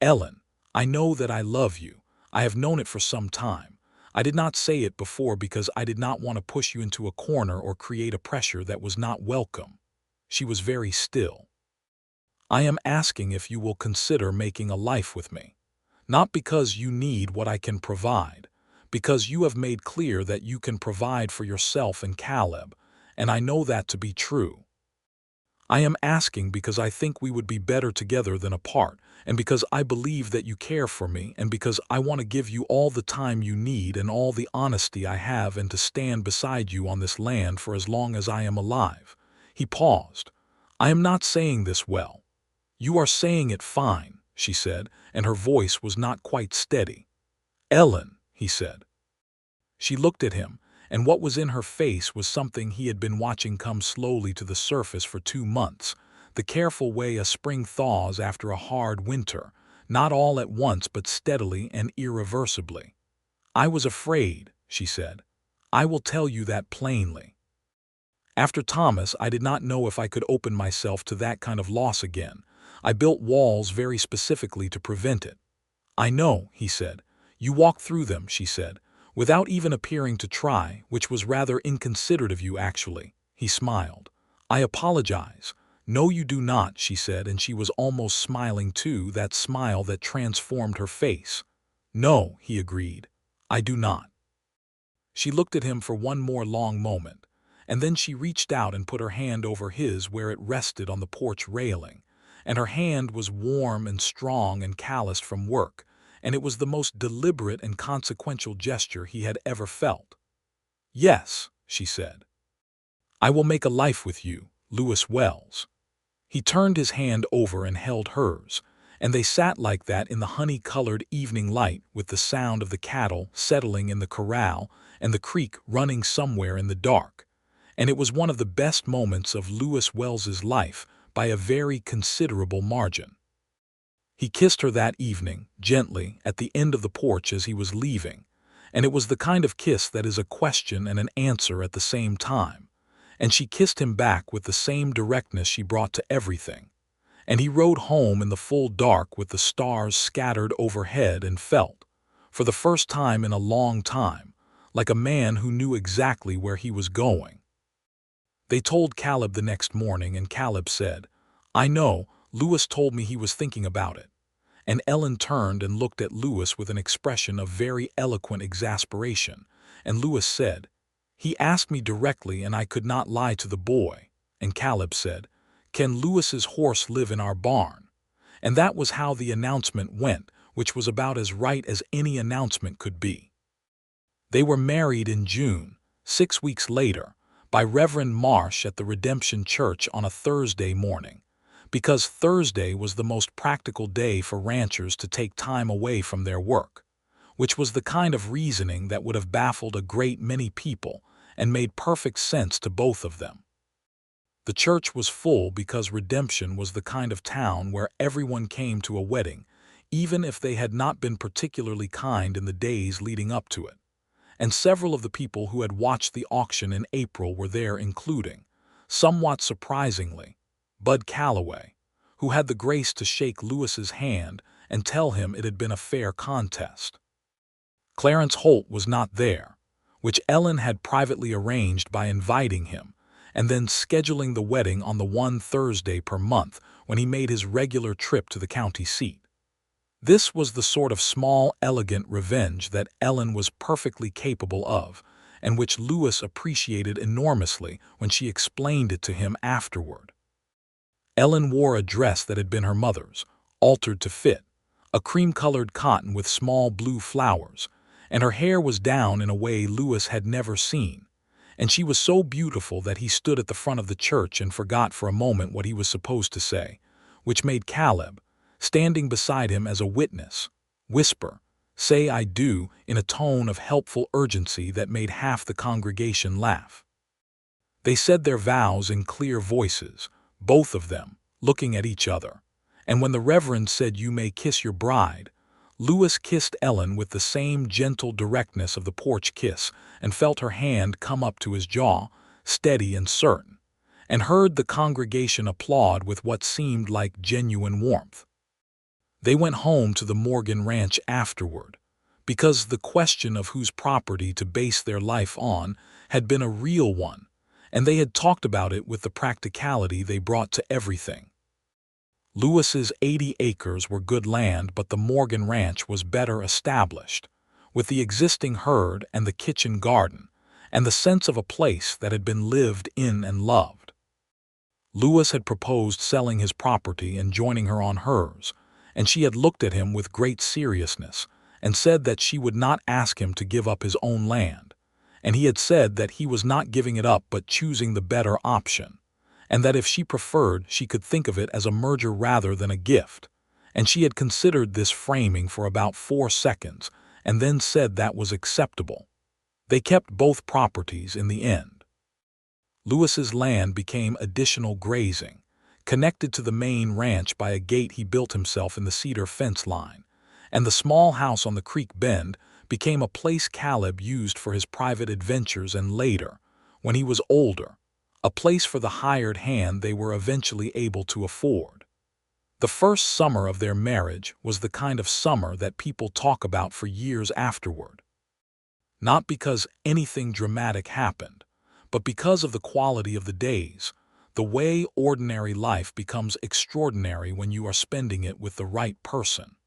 "Ellen, I know that I love you. I have known it for some time. I did not say it before because I did not want to push you into a corner or create a pressure that was not welcome." She was very still. "I am asking if you will consider making a life with me. Not because you need what I can provide, because you have made clear that you can provide for yourself and Caleb, and I know that to be true. I am asking because I think we would be better together than apart, and because I believe that you care for me, and because I want to give you all the time you need and all the honesty I have and to stand beside you on this land for as long as I am alive." He paused. "I am not saying this well." "You are saying it fine," she said, and her voice was not quite steady. "Ellen," he said. She looked at him, and what was in her face was something he had been watching come slowly to the surface for 2 months, the careful way a spring thaws after a hard winter, not all at once but steadily and irreversibly. "I was afraid," she said. "I will tell you that plainly. After Thomas, I did not know if I could open myself to that kind of loss again. I built walls very specifically to prevent it." "I know," he said. "You walked through them," she said, "without even appearing to try, which was rather inconsiderate of you, actually." He smiled. "I apologize." "No, you do not," she said, and she was almost smiling too, that smile that transformed her face. "No," he agreed. "I do not." She looked at him for one more long moment, and then she reached out and put her hand over his where it rested on the porch railing, and her hand was warm and strong and calloused from work, and it was the most deliberate and consequential gesture he had ever felt. "Yes," she said. "I will make a life with you, Lewis Wells." He turned his hand over and held hers, and they sat like that in the honey-colored evening light with the sound of the cattle settling in the corral and the creek running somewhere in the dark. And it was one of the best moments of Lewis Wells's life by a very considerable margin. He kissed her that evening, gently, at the end of the porch as he was leaving, and it was the kind of kiss that is a question and an answer at the same time, and she kissed him back with the same directness she brought to everything, and he rode home in the full dark with the stars scattered overhead and felt, for the first time in a long time, like a man who knew exactly where he was going. They told Caleb the next morning, and Caleb said, "I know, Lewis told me he was thinking about it." And Ellen turned and looked at Lewis with an expression of very eloquent exasperation, and Lewis said, He asked me directly and I could not lie to the boy. And Caleb said, "Can Lewis's horse live in our barn?" And that was how the announcement went, which was about as right as any announcement could be. They were married in June, 6 weeks later, by Reverend Marsh at the Redemption Church on a Thursday morning, because Thursday was the most practical day for ranchers to take time away from their work, which was the kind of reasoning that would have baffled a great many people and made perfect sense to both of them. The church was full because Redemption was the kind of town where everyone came to a wedding, even if they had not been particularly kind in the days leading up to it. And several of the people who had watched the auction in April were there, including, somewhat surprisingly, Bud Calloway, who had the grace to shake Lewis's hand and tell him it had been a fair contest. Clarence Holt was not there, which Ellen had privately arranged by inviting him and then scheduling the wedding on the one Thursday per month when he made his regular trip to the county seat. This was the sort of small, elegant revenge that Ellen was perfectly capable of, and which Lewis appreciated enormously when she explained it to him afterward. Ellen wore a dress that had been her mother's, altered to fit, a cream-colored cotton with small blue flowers, and her hair was down in a way Lewis had never seen, and she was so beautiful that he stood at the front of the church and forgot for a moment what he was supposed to say, which made Caleb, standing beside him as a witness, whisper, "Say I do," in a tone of helpful urgency that made half the congregation laugh. They said their vows in clear voices, both of them, looking at each other, and when the Reverend said, "You may kiss your bride," Lewis kissed Ellen with the same gentle directness of the porch kiss and felt her hand come up to his jaw, steady and certain, and heard the congregation applaud with what seemed like genuine warmth. They went home to the Morgan Ranch afterward, because the question of whose property to base their life on had been a real one, and they had talked about it with the practicality they brought to everything. Lewis's 80 acres were good land, but the Morgan Ranch was better established, with the existing herd and the kitchen garden, and the sense of a place that had been lived in and loved. Lewis had proposed selling his property and joining her on hers, and she had looked at him with great seriousness and said that she would not ask him to give up his own land, and he had said that he was not giving it up but choosing the better option, and that if she preferred she could think of it as a merger rather than a gift, and she had considered this framing for about 4 seconds and then said that was acceptable. They kept both properties in the end. Lewis's land became additional grazing, connected to the main ranch by a gate he built himself in the cedar fence line, and the small house on the creek bend became a place Caleb used for his private adventures and later, when he was older, a place for the hired hand they were eventually able to afford. The first summer of their marriage was the kind of summer that people talk about for years afterward. Not because anything dramatic happened, but because of the quality of the days, the way ordinary life becomes extraordinary when you are spending it with the right person.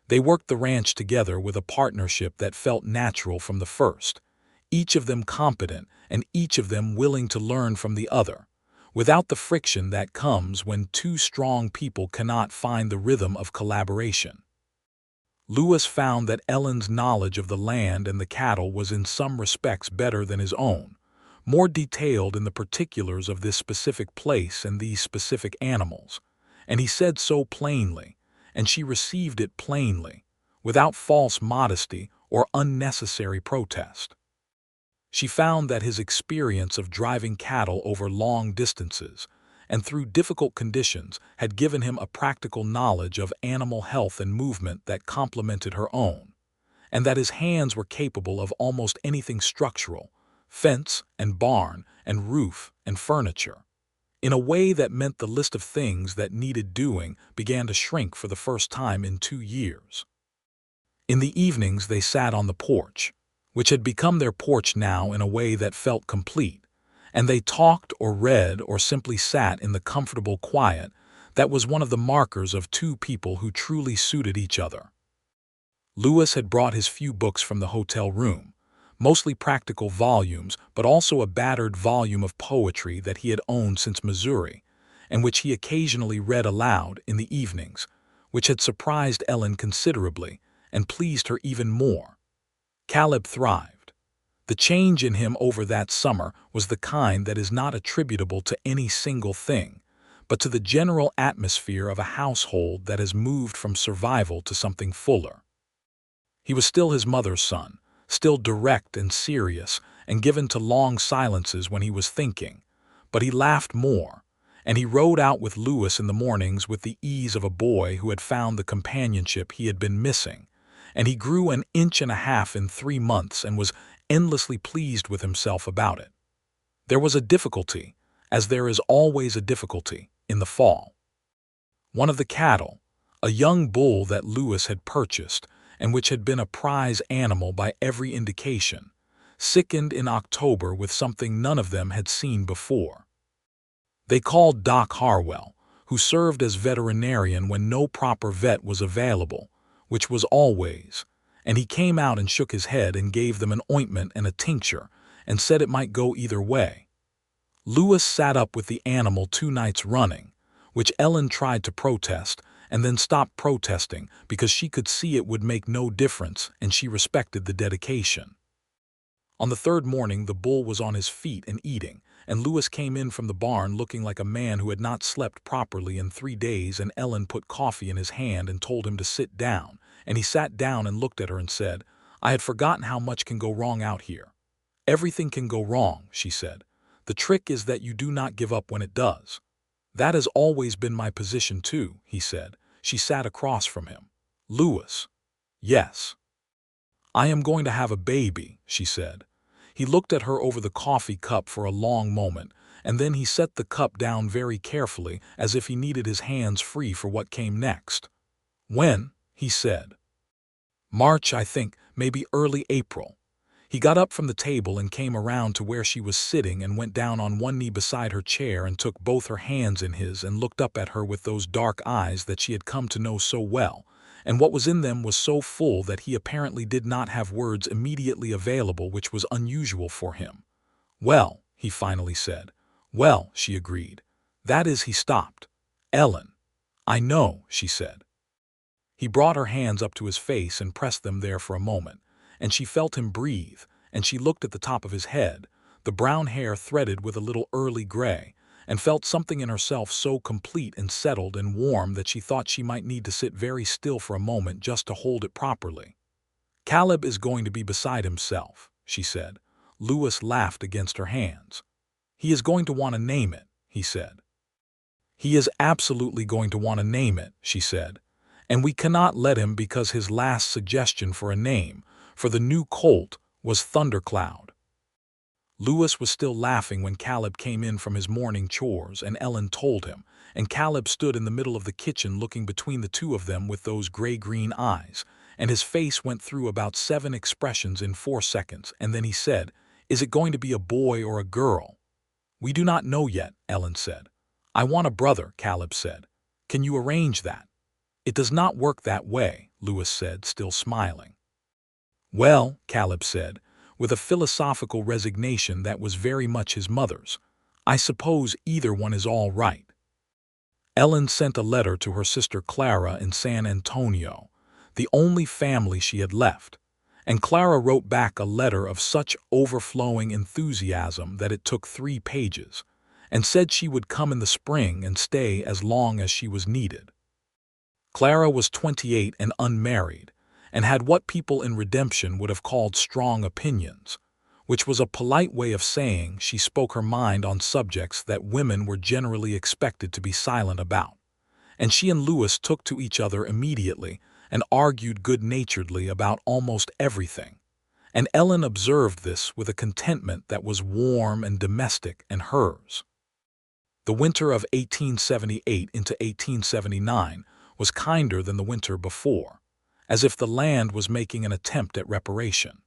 They worked the ranch together with a partnership that felt natural from the first, each of them competent and each of them willing to learn from the other, without the friction that comes when two strong people cannot find the rhythm of collaboration. Lewis found that Ellen's knowledge of the land and the cattle was in some respects better than his own, more detailed in the particulars of this specific place and these specific animals, and he said so plainly, and she received it plainly, without false modesty or unnecessary protest. She found that his experience of driving cattle over long distances and through difficult conditions had given him a practical knowledge of animal health and movement that complemented her own, and that his hands were capable of almost anything structural, fence and barn and roof and furniture, in a way that meant the list of things that needed doing began to shrink for the first time in 2 years. In the evenings they sat on the porch, which had become their porch now in a way that felt complete, and they talked or read or simply sat in the comfortable quiet that was one of the markers of two people who truly suited each other. Lewis had brought his few books from the hotel room, mostly practical volumes, but also a battered volume of poetry that he had owned since Missouri, and which he occasionally read aloud in the evenings, which had surprised Ellen considerably and pleased her even more. Caleb thrived. The change in him over that summer was the kind that is not attributable to any single thing, but to the general atmosphere of a household that has moved from survival to something fuller. He was still his mother's son, still direct and serious, and given to long silences when he was thinking, but he laughed more, and he rode out with Lewis in the mornings with the ease of a boy who had found the companionship he had been missing, and he grew an inch and a half in 3 months and was endlessly pleased with himself about it. There was a difficulty, as there is always a difficulty, in the fall. One of the cattle, a young bull that Lewis had purchased, and which had been a prize animal by every indication, sickened in October with something none of them had seen before. They called Doc Harwell, who served as veterinarian when no proper vet was available, which was always, and he came out and shook his head and gave them an ointment and a tincture, and said it might go either way. Lewis sat up with the animal 2 nights running, which Ellen tried to protest, and then stopped protesting because she could see it would make no difference and she respected the dedication. On the 3rd morning the bull was on his feet and eating, and Lewis came in from the barn looking like a man who had not slept properly in 3 days, and Ellen put coffee in his hand and told him to sit down, and he sat down and looked at her and said, "I had forgotten how much can go wrong out here." "Everything can go wrong," she said. "The trick is that you do not give up when it does." "That has always been my position too," he said. She sat across from him. "Lewis." "Yes." "I am going to have a baby," she said. He looked at her over the coffee cup for a long moment, and then he set the cup down very carefully as if he needed his hands free for what came next. "When?" he said. "March, I think, maybe early April." He got up from the table and came around to where she was sitting and went down on one knee beside her chair and took both her hands in his and looked up at her with those dark eyes that she had come to know so well, and what was in them was so full that he apparently did not have words immediately available, which was unusual for him. "Well," he finally said. "Well," she agreed. "That is," he stopped. "Ellen." "I know," she said. He brought her hands up to his face and pressed them there for a moment, and she felt him breathe, and she looked at the top of his head, the brown hair threaded with a little early gray, and felt something in herself so complete and settled and warm that she thought she might need to sit very still for a moment just to hold it properly. "Caleb is going to be beside himself," she said. Lewis laughed against her hands. "He is going to want to name it," he said. "He is absolutely going to want to name it," she said. "And we cannot let him, because his last suggestion for a name, for the new colt, was Thundercloud." Lewis was still laughing when Caleb came in from his morning chores, and Ellen told him, and Caleb stood in the middle of the kitchen looking between the two of them with those gray-green eyes, and his face went through about 7 expressions in 4 seconds, and then he said, "Is it going to be a boy or a girl?" "We do not know yet," Ellen said. "I want a brother," Caleb said. "Can you arrange that?" "It does not work that way," Lewis said, still smiling. "Well," Caleb said, with a philosophical resignation that was very much his mother's, "I suppose either one is all right." Ellen sent a letter to her sister Clara in San Antonio, the only family she had left, and Clara wrote back a letter of such overflowing enthusiasm that it took 3 pages, and said she would come in the spring and stay as long as she was needed. Clara was 28 and unmarried, and had what people in Redemption would have called strong opinions, which was a polite way of saying she spoke her mind on subjects that women were generally expected to be silent about, and she and Lewis took to each other immediately and argued good-naturedly about almost everything, and Ellen observed this with a contentment that was warm and domestic and hers. The winter of 1878 into 1879 was kinder than the winter before, as if the land was making an attempt at reparation.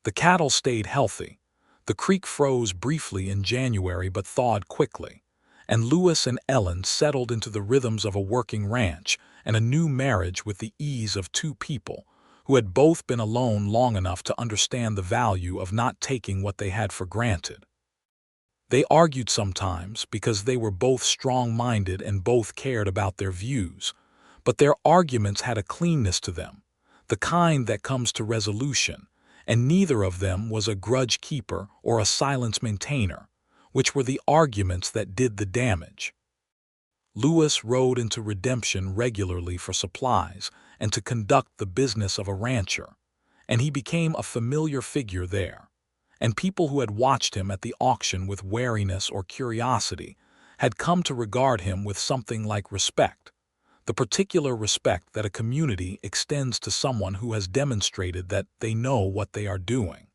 The cattle stayed healthy. The creek froze briefly in January but thawed quickly, and Lewis and Ellen settled into the rhythms of a working ranch and a new marriage with the ease of 2 people who had both been alone long enough to understand the value of not taking what they had for granted. They argued sometimes because they were both strong-minded and both cared about their views, but their arguments had a cleanness to them, the kind that comes to resolution, and neither of them was a grudge keeper or a silence maintainer, which were the arguments that did the damage. Lewis rode into Redemption regularly for supplies and to conduct the business of a rancher, and he became a familiar figure there, and people who had watched him at the auction with wariness or curiosity had come to regard him with something like respect, the particular respect that a community extends to someone who has demonstrated that they know what they are doing.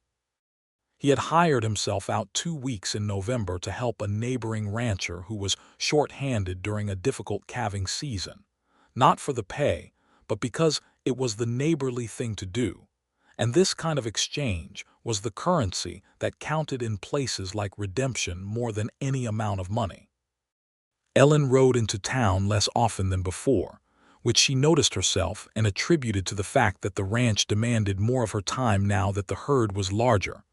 He had hired himself out 2 weeks in November to help a neighboring rancher who was short-handed during a difficult calving season, not for the pay, but because it was the neighborly thing to do, and this kind of exchange was the currency that counted in places like Redemption more than any amount of money. Ellen rode into town less often than before, which she noticed herself and attributed to the fact that the ranch demanded more of her time now that the herd was larger,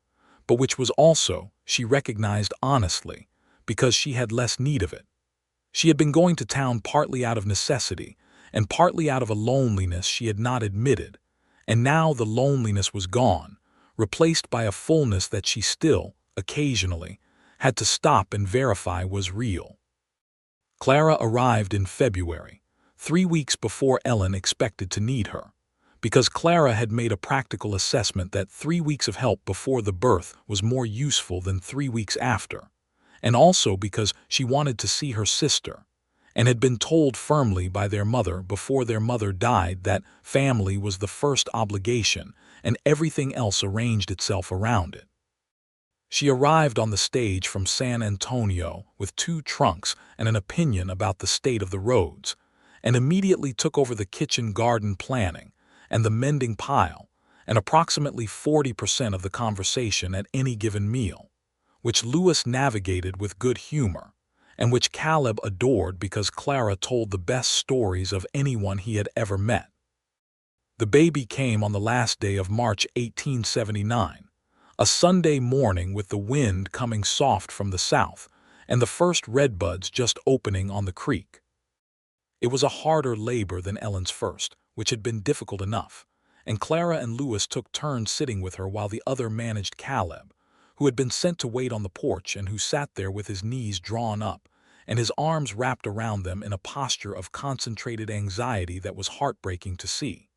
but which was also, she recognized honestly, because she had less need of it. She had been going to town partly out of necessity and partly out of a loneliness she had not admitted, and now the loneliness was gone, replaced by a fullness that she still, occasionally, had to stop and verify was real. Clara arrived in February, 3 weeks before Ellen expected to need her, because Clara had made a practical assessment that 3 weeks of help before the birth was more useful than 3 weeks after, and also because she wanted to see her sister, and had been told firmly by their mother before their mother died that family was the first obligation and everything else arranged itself around it. She arrived on the stage from San Antonio with 2 trunks and an opinion about the state of the roads, and immediately took over the kitchen garden planning and the mending pile, and approximately 40% of the conversation at any given meal, which Lewis navigated with good humor, and which Caleb adored because Clara told the best stories of anyone he had ever met. The baby came on the last day of March 1879, a Sunday morning with the wind coming soft from the south and the first redbuds just opening on the creek. It was a harder labor than Ellen's first, which had been difficult enough, and Clara and Lewis took turns sitting with her while the other managed Caleb, who had been sent to wait on the porch and who sat there with his knees drawn up and his arms wrapped around them in a posture of concentrated anxiety that was heartbreaking to see.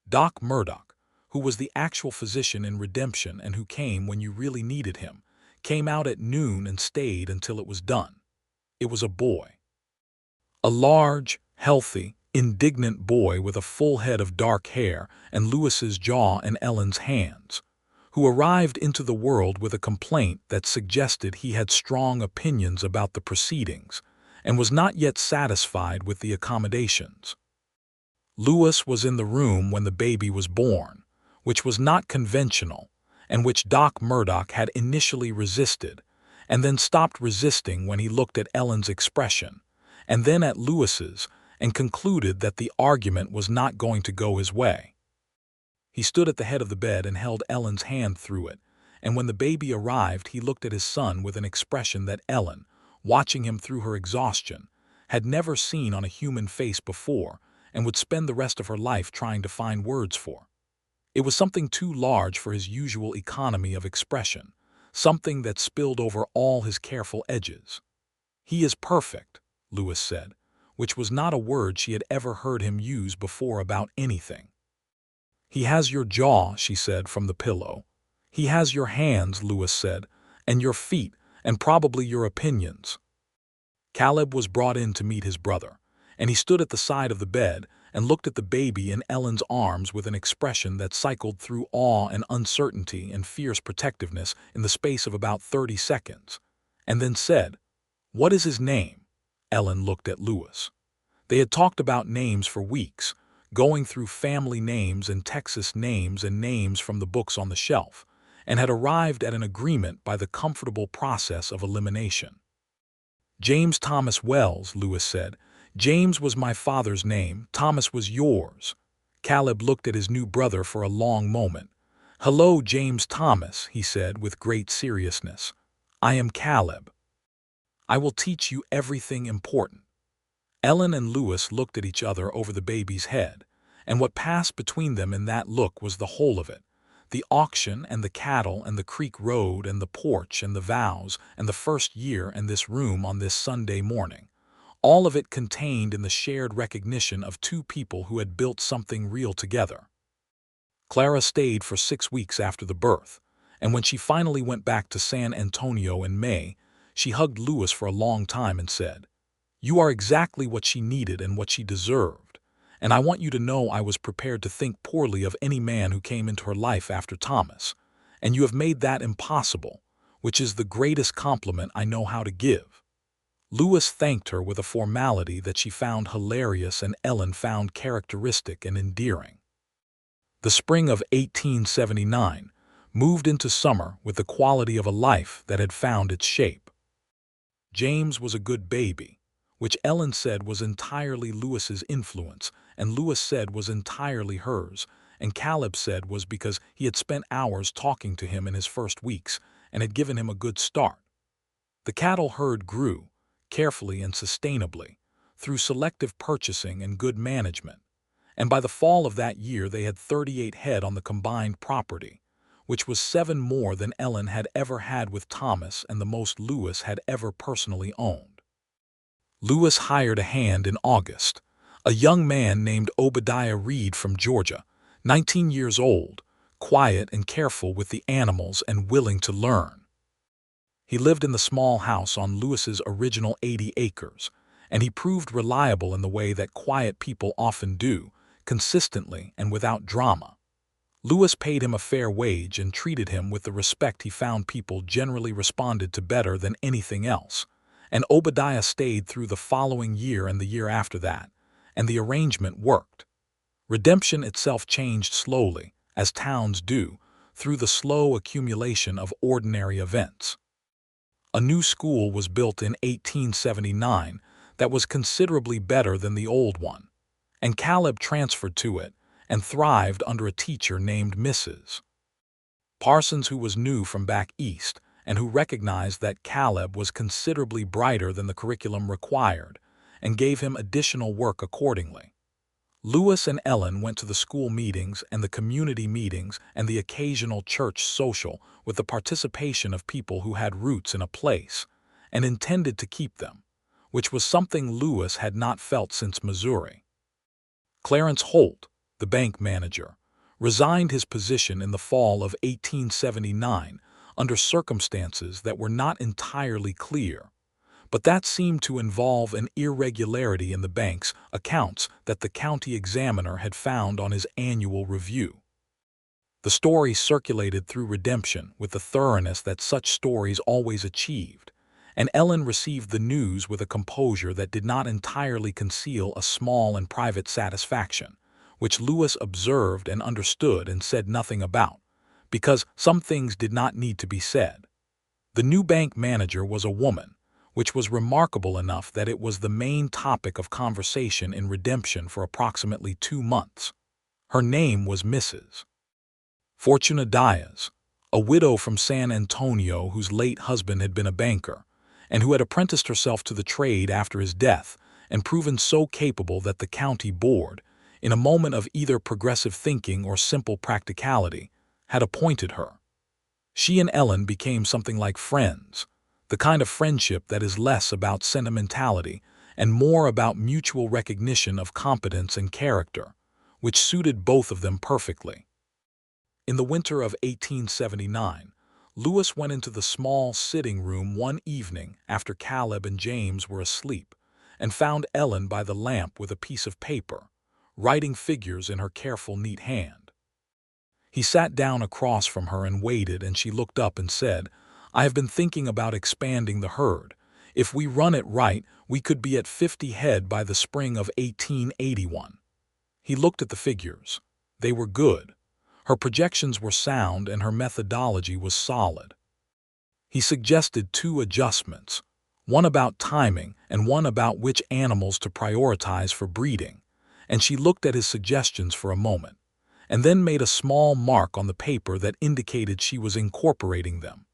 Doc Murdoch, who was the actual physician in Redemption and who came when you really needed him, came out at noon and stayed until it was done. It was a boy. A large, healthy, indignant boy with a full head of dark hair and Lewis's jaw and Ellen's hands, who arrived into the world with a complaint that suggested he had strong opinions about the proceedings and was not yet satisfied with the accommodations. Lewis was in the room when the baby was born, which was not conventional and which Doc Murdoch had initially resisted, and then stopped resisting when he looked at Ellen's expression, and then at Lewis's, and concluded that the argument was not going to go his way. He stood at the head of the bed and held Ellen's hand through it, and when the baby arrived he looked at his son with an expression that Ellen, watching him through her exhaustion, had never seen on a human face before and would spend the rest of her life trying to find words for. It was something too large for his usual economy of expression, something that spilled over all his careful edges. "He is perfect," Lewis said, which was not a word she had ever heard him use before about anything. "He has your jaw," she said from the pillow. "He has your hands," Lewis said, "and your feet, and probably your opinions." Caleb was brought in to meet his brother, and he stood at the side of the bed and looked at the baby in Ellen's arms with an expression that cycled through awe and uncertainty and fierce protectiveness in the space of about 30 seconds, and then said, "What is his name?" Ellen looked at Lewis. They had talked about names for weeks, going through family names and Texas names and names from the books on the shelf, and had arrived at an agreement by the comfortable process of elimination. "James Thomas Wells," Lewis said. "James was my father's name, Thomas was yours." Caleb looked at his new brother for a long moment. "Hello, James Thomas," he said with great seriousness. "I am Caleb. I will teach you everything important." Ellen and Louis looked at each other over the baby's head, and what passed between them in that look was the whole of it. The auction and the cattle and the creek road and the porch and the vows and the first year and this room on this Sunday morning. All of it contained in the shared recognition of two people who had built something real together. Clara stayed for 6 weeks after the birth, and when she finally went back to San Antonio in May, she hugged Louis for a long time and said, "You are exactly what she needed and what she deserved, and I want you to know I was prepared to think poorly of any man who came into her life after Thomas, and you have made that impossible, which is the greatest compliment I know how to give." Louis thanked her with a formality that she found hilarious and Ellen found characteristic and endearing. The spring of 1879 moved into summer with the quality of a life that had found its shape. James was a good baby, which Ellen said was entirely Louis's influence, and Louis said was entirely hers, and Caleb said was because he had spent hours talking to him in his first weeks and had given him a good start. The cattle herd grew, carefully and sustainably, through selective purchasing and good management, and by the fall of that year they had 38 head on the combined property, which was 7 more than Ellen had ever had with Thomas and the most Louis had ever personally owned. Louis hired a hand in August, a young man named Obadiah Reed from Georgia, 19 years old, quiet and careful with the animals and willing to learn. He lived in the small house on Louis's original 80 acres, and he proved reliable in the way that quiet people often do, consistently and without drama. Louis paid him a fair wage and treated him with the respect he found people generally responded to better than anything else, and Obadiah stayed through the following year and the year after that, and the arrangement worked. Redemption itself changed slowly, as towns do, through the slow accumulation of ordinary events. A new school was built in 1879 that was considerably better than the old one, and Caleb transferred to it and thrived under a teacher named Mrs. Parsons, who was new from back east and who recognized that Caleb was considerably brighter than the curriculum required and gave him additional work accordingly. Louis and Ellen went to the school meetings and the community meetings and the occasional church social with the participation of people who had roots in a place and intended to keep them, which was something Louis had not felt since Missouri. Clarence Holt, the bank manager, resigned his position in the fall of 1879 under circumstances that were not entirely clear, but that seemed to involve an irregularity in the bank's accounts that the county examiner had found on his annual review. The story circulated through Redemption with the thoroughness that such stories always achieved, and Ellen received the news with a composure that did not entirely conceal a small and private satisfaction, which Louis observed and understood and said nothing about, because some things did not need to be said. The new bank manager was a woman, which was remarkable enough that it was the main topic of conversation in Redemption for approximately 2 months. Her name was Mrs. Fortuna Diaz, a widow from San Antonio whose late husband had been a banker, and who had apprenticed herself to the trade after his death and proven so capable that the county board, in a moment of either progressive thinking or simple practicality, had appointed her. She and Ellen became something like friends, the kind of friendship that is less about sentimentality and more about mutual recognition of competence and character, which suited both of them perfectly. In the winter of 1879, Louis went into the small sitting room one evening after Caleb and James were asleep and found Ellen by the lamp with a piece of paper, writing figures in her careful, neat hand. He sat down across from her and waited, and she looked up and said, "I have been thinking about expanding the herd. If we run it right, we could be at 50 head by the spring of 1881. He looked at the figures. They were good. Her projections were sound and her methodology was solid. He suggested 2 adjustments, one about timing and one about which animals to prioritize for breeding, and she looked at his suggestions for a moment, and then made a small mark on the paper that indicated she was incorporating them.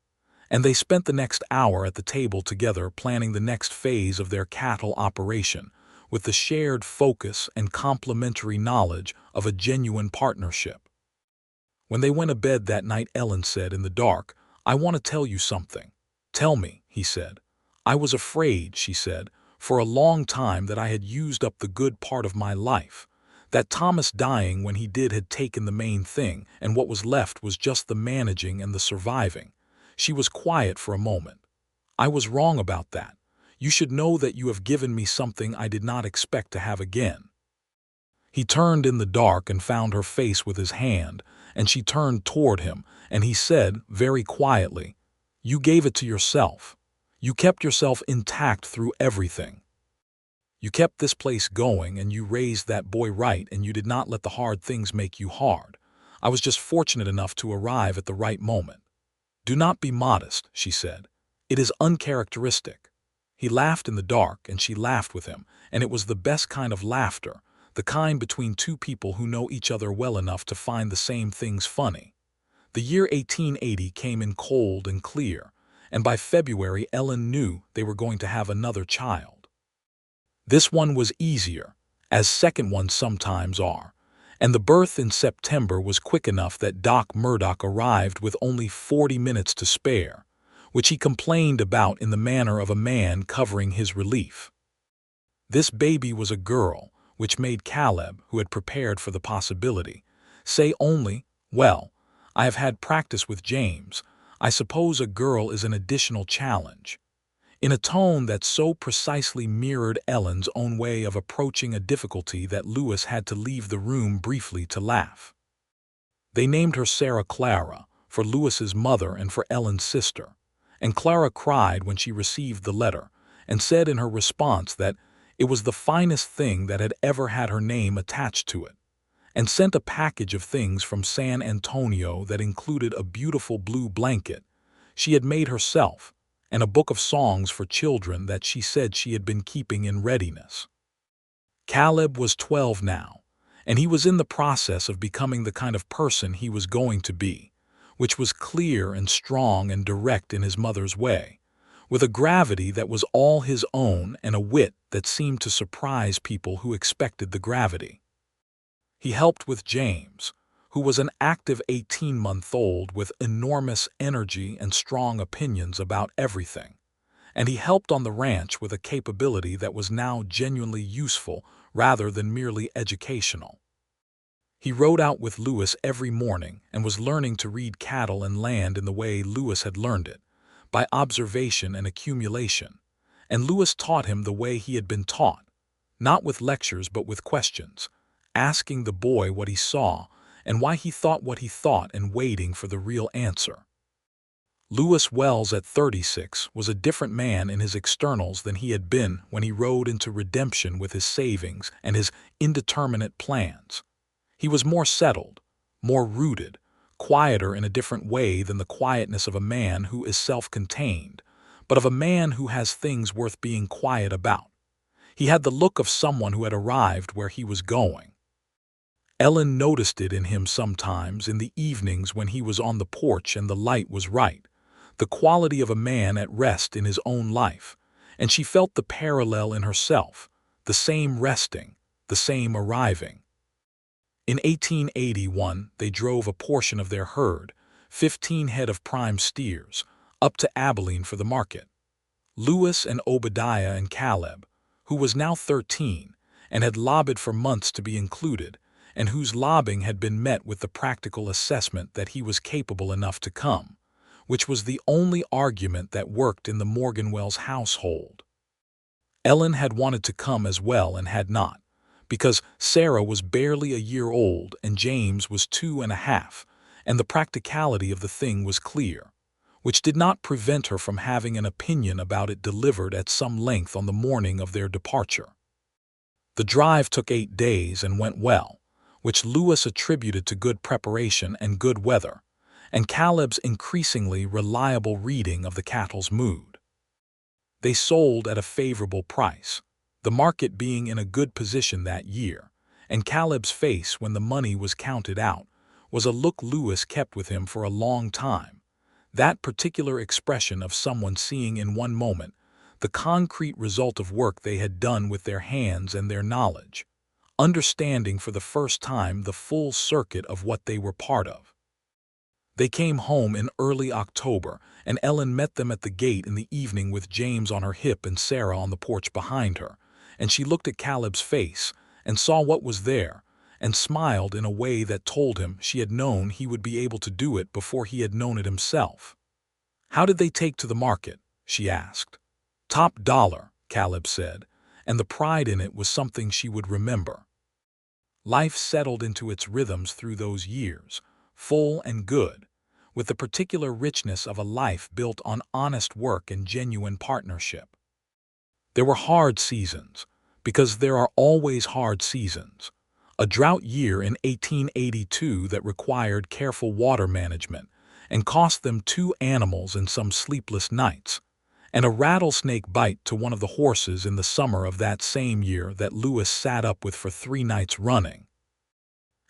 And they spent the next hour at the table together planning the next phase of their cattle operation, with the shared focus and complementary knowledge of a genuine partnership. When they went to bed that night, Ellen said in the dark, "I want to tell you something." "Tell me," he said. "I was afraid," she said, "for a long time that I had used up the good part of my life, that Thomas dying when he did had taken the main thing, and what was left was just the managing and the surviving." She was quiet for a moment. "I was wrong about that. You should know that you have given me something I did not expect to have again." He turned in the dark and found her face with his hand, and she turned toward him, and he said, very quietly, "You gave it to yourself. You kept yourself intact through everything. You kept this place going, and you raised that boy right, and you did not let the hard things make you hard. I was just fortunate enough to arrive at the right moment." "Do not be modest," she said. "It is uncharacteristic." He laughed in the dark, and she laughed with him, and it was the best kind of laughter, the kind between two people who know each other well enough to find the same things funny. The year 1880 came in cold and clear, and by February Ellen knew they were going to have another child. This one was easier, as second ones sometimes are, and the birth in September was quick enough that Doc Murdoch arrived with only 40 minutes to spare, which he complained about in the manner of a man covering his relief. This baby was a girl, which made Caleb, who had prepared for the possibility, say only, "Well, I have had practice with James. I suppose a girl is an additional challenge," in a tone that so precisely mirrored Ellen's own way of approaching a difficulty that Lewis had to leave the room briefly to laugh. They named her Sarah Clara, for Lewis's mother and for Ellen's sister, and Clara cried when she received the letter, and said in her response that it was the finest thing that had ever had her name attached to it, and sent a package of things from San Antonio that included a beautiful blue blanket she had made herself, and a book of songs for children that she said she had been keeping in readiness. Caleb was 12 now, and he was in the process of becoming the kind of person he was going to be, which was clear and strong and direct in his mother's way, with a gravity that was all his own and a wit that seemed to surprise people who expected the gravity. He helped with James, who was an active 18-month-old with enormous energy and strong opinions about everything, and he helped on the ranch with a capability that was now genuinely useful rather than merely educational. He rode out with Lewis every morning and was learning to read cattle and land in the way Lewis had learned it, by observation and accumulation, and Lewis taught him the way he had been taught, not with lectures but with questions, asking the boy what he saw and why he thought what he thought and waiting for the real answer. Lewis Wells at 36 was a different man in his externals than he had been when he rode into redemption with his savings and his indeterminate plans. He was more settled, more rooted, quieter in a different way than the quietness of a man who is self-contained, but of a man who has things worth being quiet about. He had the look of someone who had arrived where he was going. Ellen noticed it in him sometimes in the evenings when he was on the porch and the light was right, the quality of a man at rest in his own life, and she felt the parallel in herself, the same resting, the same arriving. In 1881, they drove a portion of their herd, 15 head of prime steers, up to Abilene for the market. Lewis and Obadiah and Caleb, who was now 13 and had lobbied for months to be included, and whose lobbying had been met with the practical assessment that he was capable enough to come, which was the only argument that worked in the Morganwells household. Ellen had wanted to come as well and had not, because Sarah was barely a year old and James was 2.5, and the practicality of the thing was clear, which did not prevent her from having an opinion about it delivered at some length on the morning of their departure. The drive took 8 days and went well, which Lewis attributed to good preparation and good weather, and Caleb's increasingly reliable reading of the cattle's mood. They sold at a favorable price, the market being in a good position that year, and Caleb's face when the money was counted out was a look Lewis kept with him for a long time. That particular expression of someone seeing in one moment the concrete result of work they had done with their hands and their knowledge, understanding for the first time the full circuit of what they were part of. They came home in early October, and Ellen met them at the gate in the evening with James on her hip and Sarah on the porch behind her, and she looked at Caleb's face and saw what was there, and smiled in a way that told him she had known he would be able to do it before he had known it himself. "How did they take to the market?" she asked. "Top dollar," Caleb said, and the pride in it was something she would remember. Life settled into its rhythms through those years, full and good, with the particular richness of a life built on honest work and genuine partnership. There were hard seasons, because there are always hard seasons. A drought year in 1882 that required careful water management and cost them 2 animals and some sleepless nights, and a rattlesnake bite to one of the horses in the summer of that same year that Lewis sat up with for 3 nights running,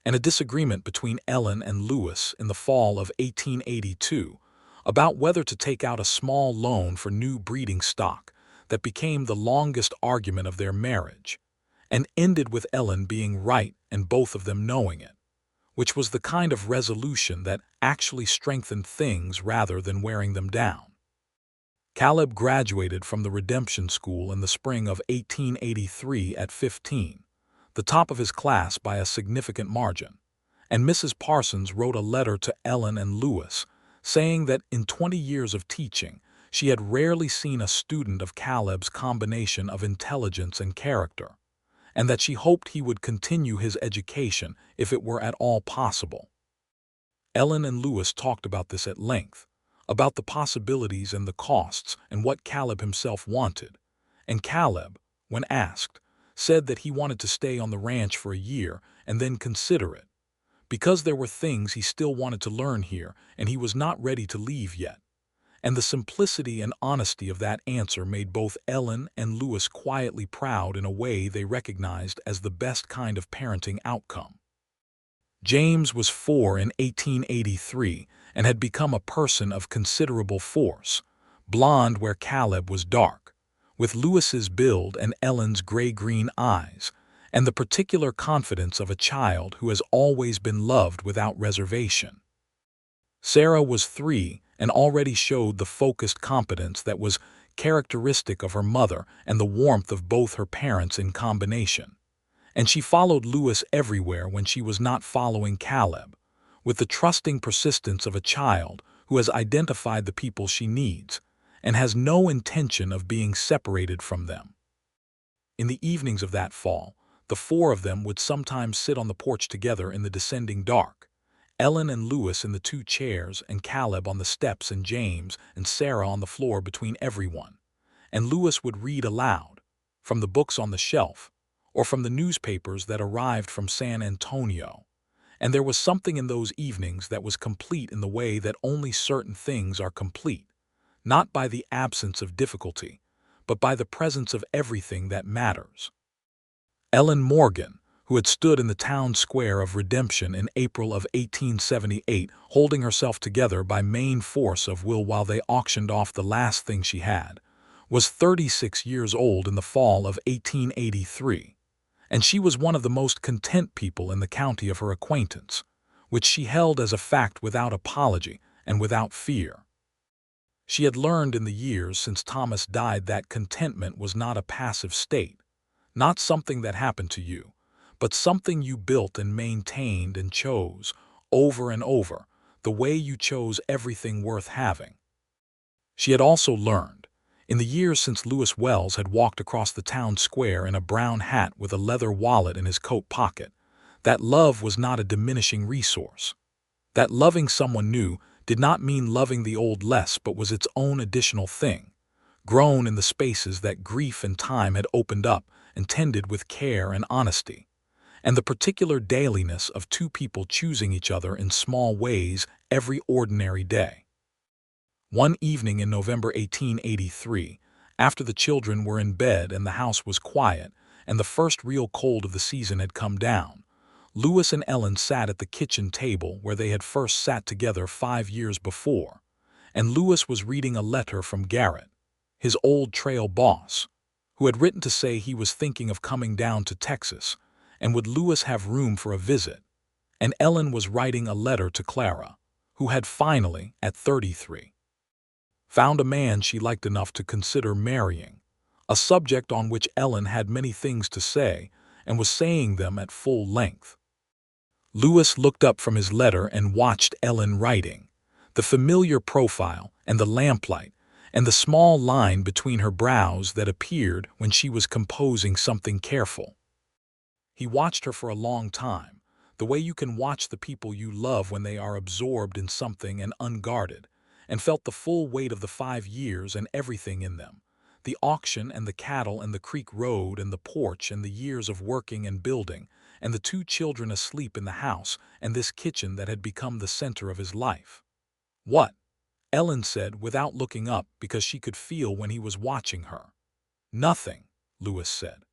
and a disagreement between Ellen and Lewis in the fall of 1882 about whether to take out a small loan for new breeding stock that became the longest argument of their marriage, and ended with Ellen being right and both of them knowing it, which was the kind of resolution that actually strengthened things rather than wearing them down. Caleb graduated from the Redemption School in the spring of 1883 at 15, the top of his class by a significant margin, and Mrs. Parsons wrote a letter to Ellen and Lewis saying that in 20 years of teaching, she had rarely seen a student of Caleb's combination of intelligence and character, and that she hoped he would continue his education if it were at all possible. Ellen and Lewis talked about this at length, about the possibilities and the costs and what Caleb himself wanted, and Caleb, when asked, said that he wanted to stay on the ranch for a year and then consider it, because there were things he still wanted to learn here and he was not ready to leave yet. And the simplicity and honesty of that answer made both Ellen and Lewis quietly proud in a way they recognized as the best kind of parenting outcome. James was 4 in 1883 and had become a person of considerable force, blond where Caleb was dark, with Lewis's build and Ellen's gray-green eyes, and the particular confidence of a child who has always been loved without reservation. Sarah was 3 and already showed the focused competence that was characteristic of her mother and the warmth of both her parents in combination. And she followed Lewis everywhere when she was not following Caleb, with the trusting persistence of a child who has identified the people she needs and has no intention of being separated from them. In the evenings of that fall, the 4 of them would sometimes sit on the porch together in the descending dark, Ellen and Lewis in the 2 chairs and Caleb on the steps and James and Sarah on the floor between everyone, and Lewis would read aloud, from the books on the shelf, or from the newspapers that arrived from San Antonio, and there was something in those evenings that was complete in the way that only certain things are complete, not by the absence of difficulty, but by the presence of everything that matters. Ellen Morgan, who had stood in the town square of Redemption in April of 1878, holding herself together by main force of will while they auctioned off the last thing she had, was 36 years old in the fall of 1883, and she was one of the most content people in the county of her acquaintance, which she held as a fact without apology and without fear. She had learned in the years since Thomas died that contentment was not a passive state, not something that happened to you, but something you built and maintained and chose, over and over, the way you chose everything worth having. She had also learned, in the years since Lewis Wells had walked across the town square in a brown hat with a leather wallet in his coat pocket, that love was not a diminishing resource. That loving someone new did not mean loving the old less but was its own additional thing, grown in the spaces that grief and time had opened up and tended with care and honesty, and the particular dailiness of 2 people choosing each other in small ways every ordinary day. One evening in November 1883, after the children were in bed and the house was quiet, and the first real cold of the season had come down. Louis and Ellen sat at the kitchen table where they had first sat together 5 years before, and Louis was reading a letter from Garrett, his old trail boss, who had written to say he was thinking of coming down to Texas, and would Louis have room for a visit. And Ellen was writing a letter to Clara, who had finally, at 33, found a man she liked enough to consider marrying, a subject on which Ellen had many things to say and was saying them at full length. Louis looked up from his letter and watched Ellen writing, the familiar profile and the lamplight, and the small line between her brows that appeared when she was composing something careful. He watched her for a long time, the way you can watch the people you love when they are absorbed in something and unguarded, and felt the full weight of the 5 years and everything in them, the auction and the cattle and the creek road and the porch and the years of working and building, and the 2 children asleep in the house and this kitchen that had become the center of his life. "What?" Ellen said without looking up because she could feel when he was watching her. "Nothing," Louis said.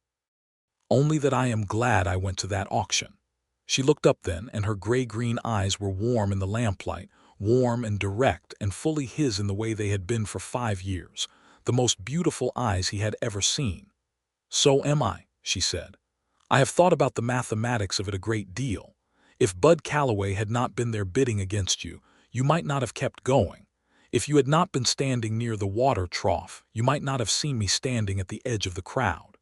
"Only that I am glad I went to that auction." She looked up then, and her gray-green eyes were warm in the lamplight, warm and direct and fully his in the way they had been for 5 years, the most beautiful eyes he had ever seen. "So am I," she said. "I have thought about the mathematics of it a great deal. If Bud Calloway had not been there bidding against you, you might not have kept going. If you had not been standing near the water trough, you might not have seen me standing at the edge of the crowd.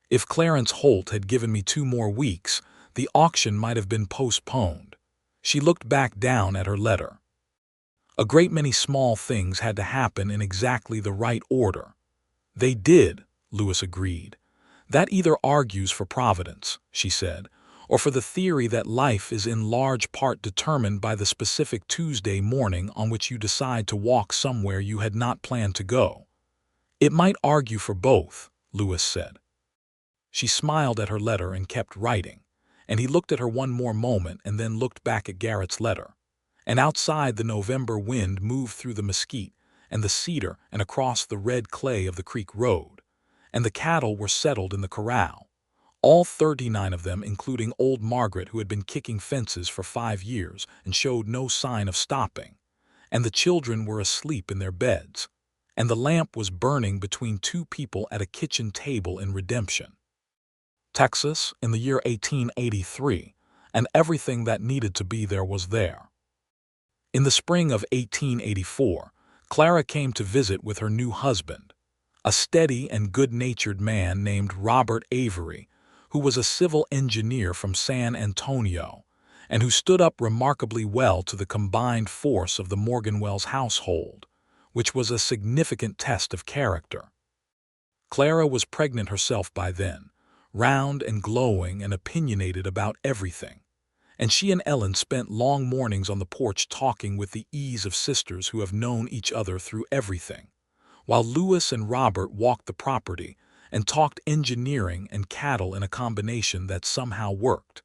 If Clarence Holt had given me 2 more weeks, the auction might have been postponed." She looked back down at her letter. "A great many small things had to happen in exactly the right order." "They did," Louis agreed. "That either argues for Providence," she said, "or for the theory that life is in large part determined by the specific Tuesday morning on which you decide to walk somewhere you had not planned to go." "It might argue for both," Louis said. She smiled at her letter and kept writing, and he looked at her one more moment and then looked back at Garrett's letter. And outside, the November wind moved through the mesquite and the cedar and across the red clay of the creek road, and the cattle were settled in the corral, all 39 of them, including old Margaret, who had been kicking fences for 5 years and showed no sign of stopping, and the children were asleep in their beds, and the lamp was burning between 2 people at a kitchen table in Redemption, Texas, in the year 1883, and everything that needed to be there was there. In the spring of 1884, Clara came to visit with her new husband, a steady and good-natured man named Robert Avery, who was a civil engineer from San Antonio, and who stood up remarkably well to the combined force of the Morganwells household, which was a significant test of character. Clara was pregnant herself by then, round and glowing and opinionated about everything, and she and Ellen spent long mornings on the porch talking with the ease of sisters who have known each other through everything, while Louis and Robert walked the property and talked engineering and cattle in a combination that somehow worked.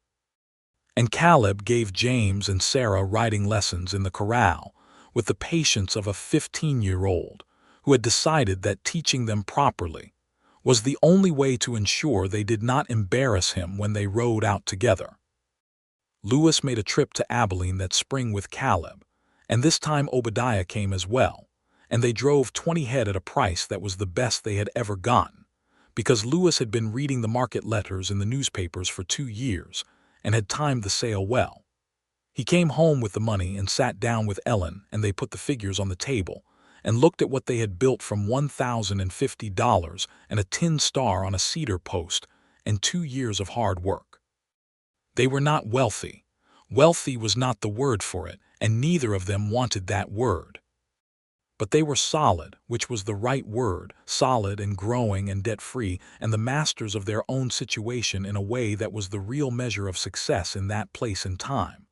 And Caleb gave James and Sarah riding lessons in the corral with the patience of a 15-year-old who had decided that teaching them properly was the only way to ensure they did not embarrass him when they rode out together. Louis made a trip to Abilene that spring with Caleb, and this time Obadiah came as well, and they drove 20 head at a price that was the best they had ever gotten, because Louis had been reading the market letters in the newspapers for 2 years and had timed the sale well. He came home with the money and sat down with Ellen, and they put the figures on the table and looked at what they had built from $1,050 and a tin star on a cedar post and 2 years of hard work. They were not wealthy. Wealthy was not the word for it, and neither of them wanted that word. But they were solid, which was the right word, solid and growing and debt-free, and the masters of their own situation in a way that was the real measure of success in that place and time.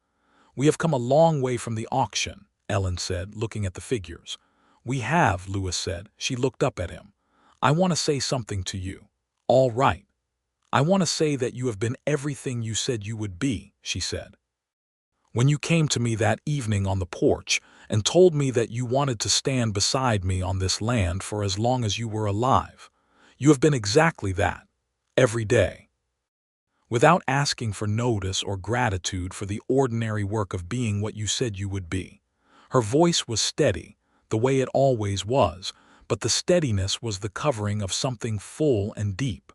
"We have come a long way from the auction," Ellen said, looking at the figures. "We have," Louis said. She looked up at him. "I want to say something to you." "All right." "I want to say that you have been everything you said you would be," she said. "When you came to me that evening on the porch and told me that you wanted to stand beside me on this land for as long as you were alive, you have been exactly that. every day. Without asking for notice or gratitude for the ordinary work of being what you said you would be. Her voice was steady, the way it always was, but the steadiness was the covering of something full and deep.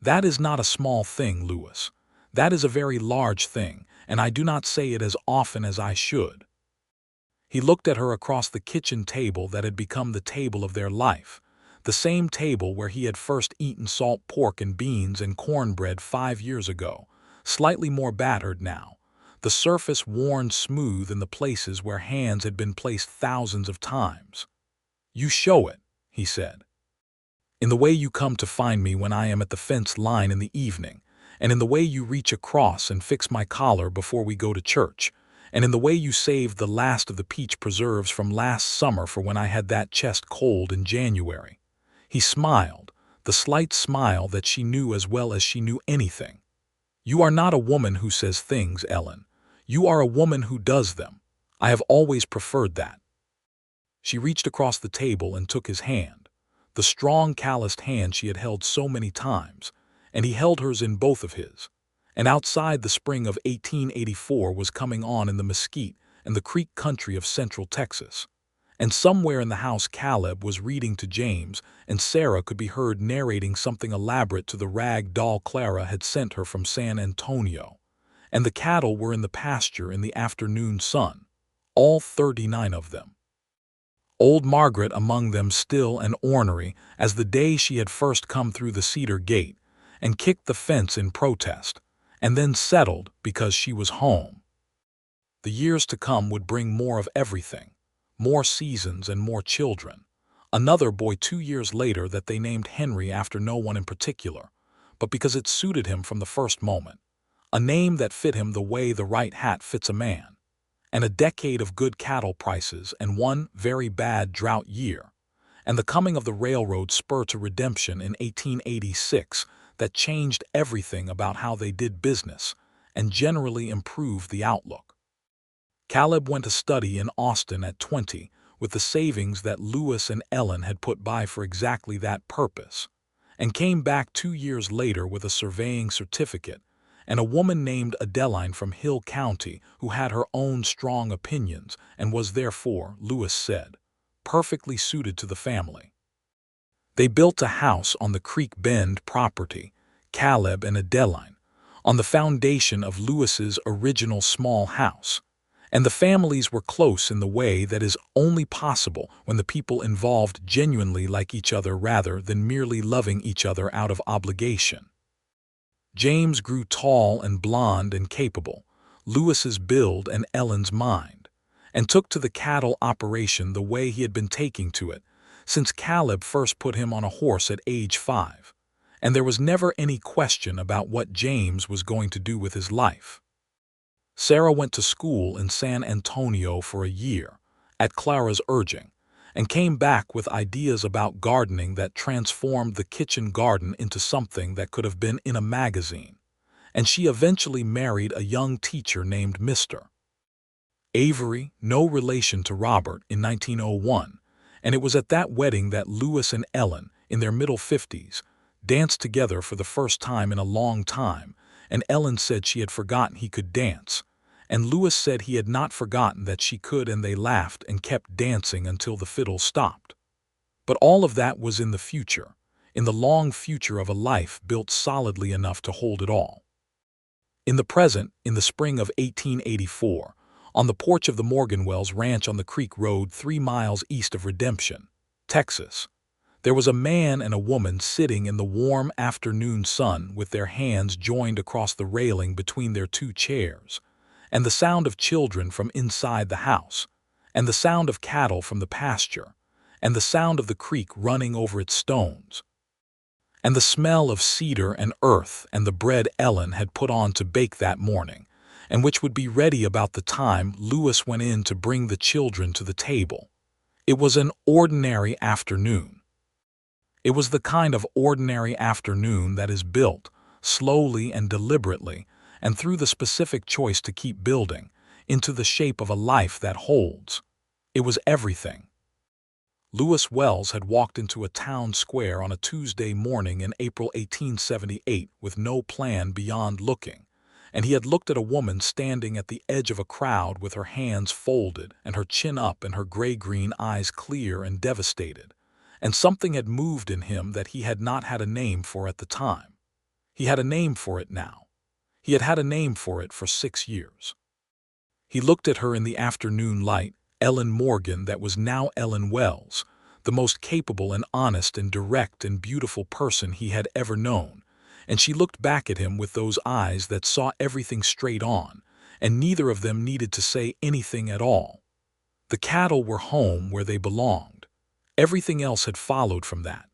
That is not a small thing, Louis. That is a very large thing, and I do not say it as often as I should. He looked at her across the kitchen table that had become the table of their life, the same table where he had first eaten salt pork and beans and cornbread 5 years ago, slightly more battered now, the surface worn smooth in the places where hands had been placed thousands of times. "You show it," he said, "in the way you come to find me when I am at the fence line in the evening, and in the way you reach across and fix my collar before we go to church, and in the way you saved the last of the peach preserves from last summer for when I had that chest cold in January." He smiled, the slight smile that she knew as well as she knew anything. "You are not a woman who says things, Ellen. You are a woman who does them. I have always preferred that." She reached across the table and took his hand, the strong, calloused hand she had held so many times, and he held hers in both of his. And outside, the spring of 1884 was coming on in the mesquite and the creek country of central Texas. And somewhere in the house Caleb was reading to James, and Sarah could be heard narrating something elaborate to the rag doll Clara had sent her from San Antonio. And the cattle were in the pasture in the afternoon sun, all 39 of them. Old Margaret among them, still and ornery as the day she had first come through the cedar gate, and kicked the fence in protest, and then settled because she was home. The years to come would bring more of everything, more seasons and more children. Another boy 2 years later that they named Henry after no one in particular, but because it suited him from the first moment. A name that fit him the way the right hat fits a man. And a decade of good cattle prices and one very bad drought year. And the coming of the railroad spur to redemption in 1886 that changed everything about how they did business and generally improved the outlook. Caleb went to study in Austin at 20 with the savings that Louis and Ellen had put by for exactly that purpose, and came back 2 years later with a surveying certificate and a woman named Adeline from Hill County who had her own strong opinions and was therefore, Louis said, perfectly suited to the family. They built a house on the Creek Bend property, Caleb and Adeline, on the foundation of Louis's original small house, and the families were close in the way that is only possible when the people involved genuinely like each other rather than merely loving each other out of obligation. James grew tall and blond and capable, Louis's build and Ellen's mind, and took to the cattle operation the way he had been taking to it since Caleb first put him on a horse at age 5, and there was never any question about what James was going to do with his life. Sarah went to school in San Antonio for a year, at Clara's urging, and came back with ideas about gardening that transformed the kitchen garden into something that could have been in a magazine, and she eventually married a young teacher named Mr. Avery, no relation to Robert, in 1901, and it was at that wedding that Louis and Ellen, in their middle 50s, danced together for the first time in a long time, and Ellen said she had forgotten he could dance, and Louis said he had not forgotten that she could, and they laughed and kept dancing until the fiddle stopped. But all of that was in the future, in the long future of a life built solidly enough to hold it all. In the present, in the spring of 1884, on the porch of the Morganwells Ranch on the Creek Road 3 miles east of Redemption, Texas, there was a man and a woman sitting in the warm afternoon sun with their hands joined across the railing between their 2 chairs, and the sound of children from inside the house, and the sound of cattle from the pasture, and the sound of the creek running over its stones, and the smell of cedar and earth and the bread Ellen had put on to bake that morning, and which would be ready about the time Louis went in to bring the children to the table. It was an ordinary afternoon. It was the kind of ordinary afternoon that is built, slowly and deliberately, and through the specific choice to keep building, into the shape of a life that holds. It was everything. Lewis Wells had walked into a town square on a Tuesday morning in April 1878 with no plan beyond looking, and he had looked at a woman standing at the edge of a crowd with her hands folded and her chin up and her gray-green eyes clear and devastated, and something had moved in him that he had not had a name for at the time. He had a name for it now. He had had a name for it for 6 years. He looked at her in the afternoon light, Ellen Morgan that was now Ellen Wells, the most capable and honest and direct and beautiful person he had ever known, and she looked back at him with those eyes that saw everything straight on, and neither of them needed to say anything at all. The cattle were home where they belonged. Everything else had followed from that.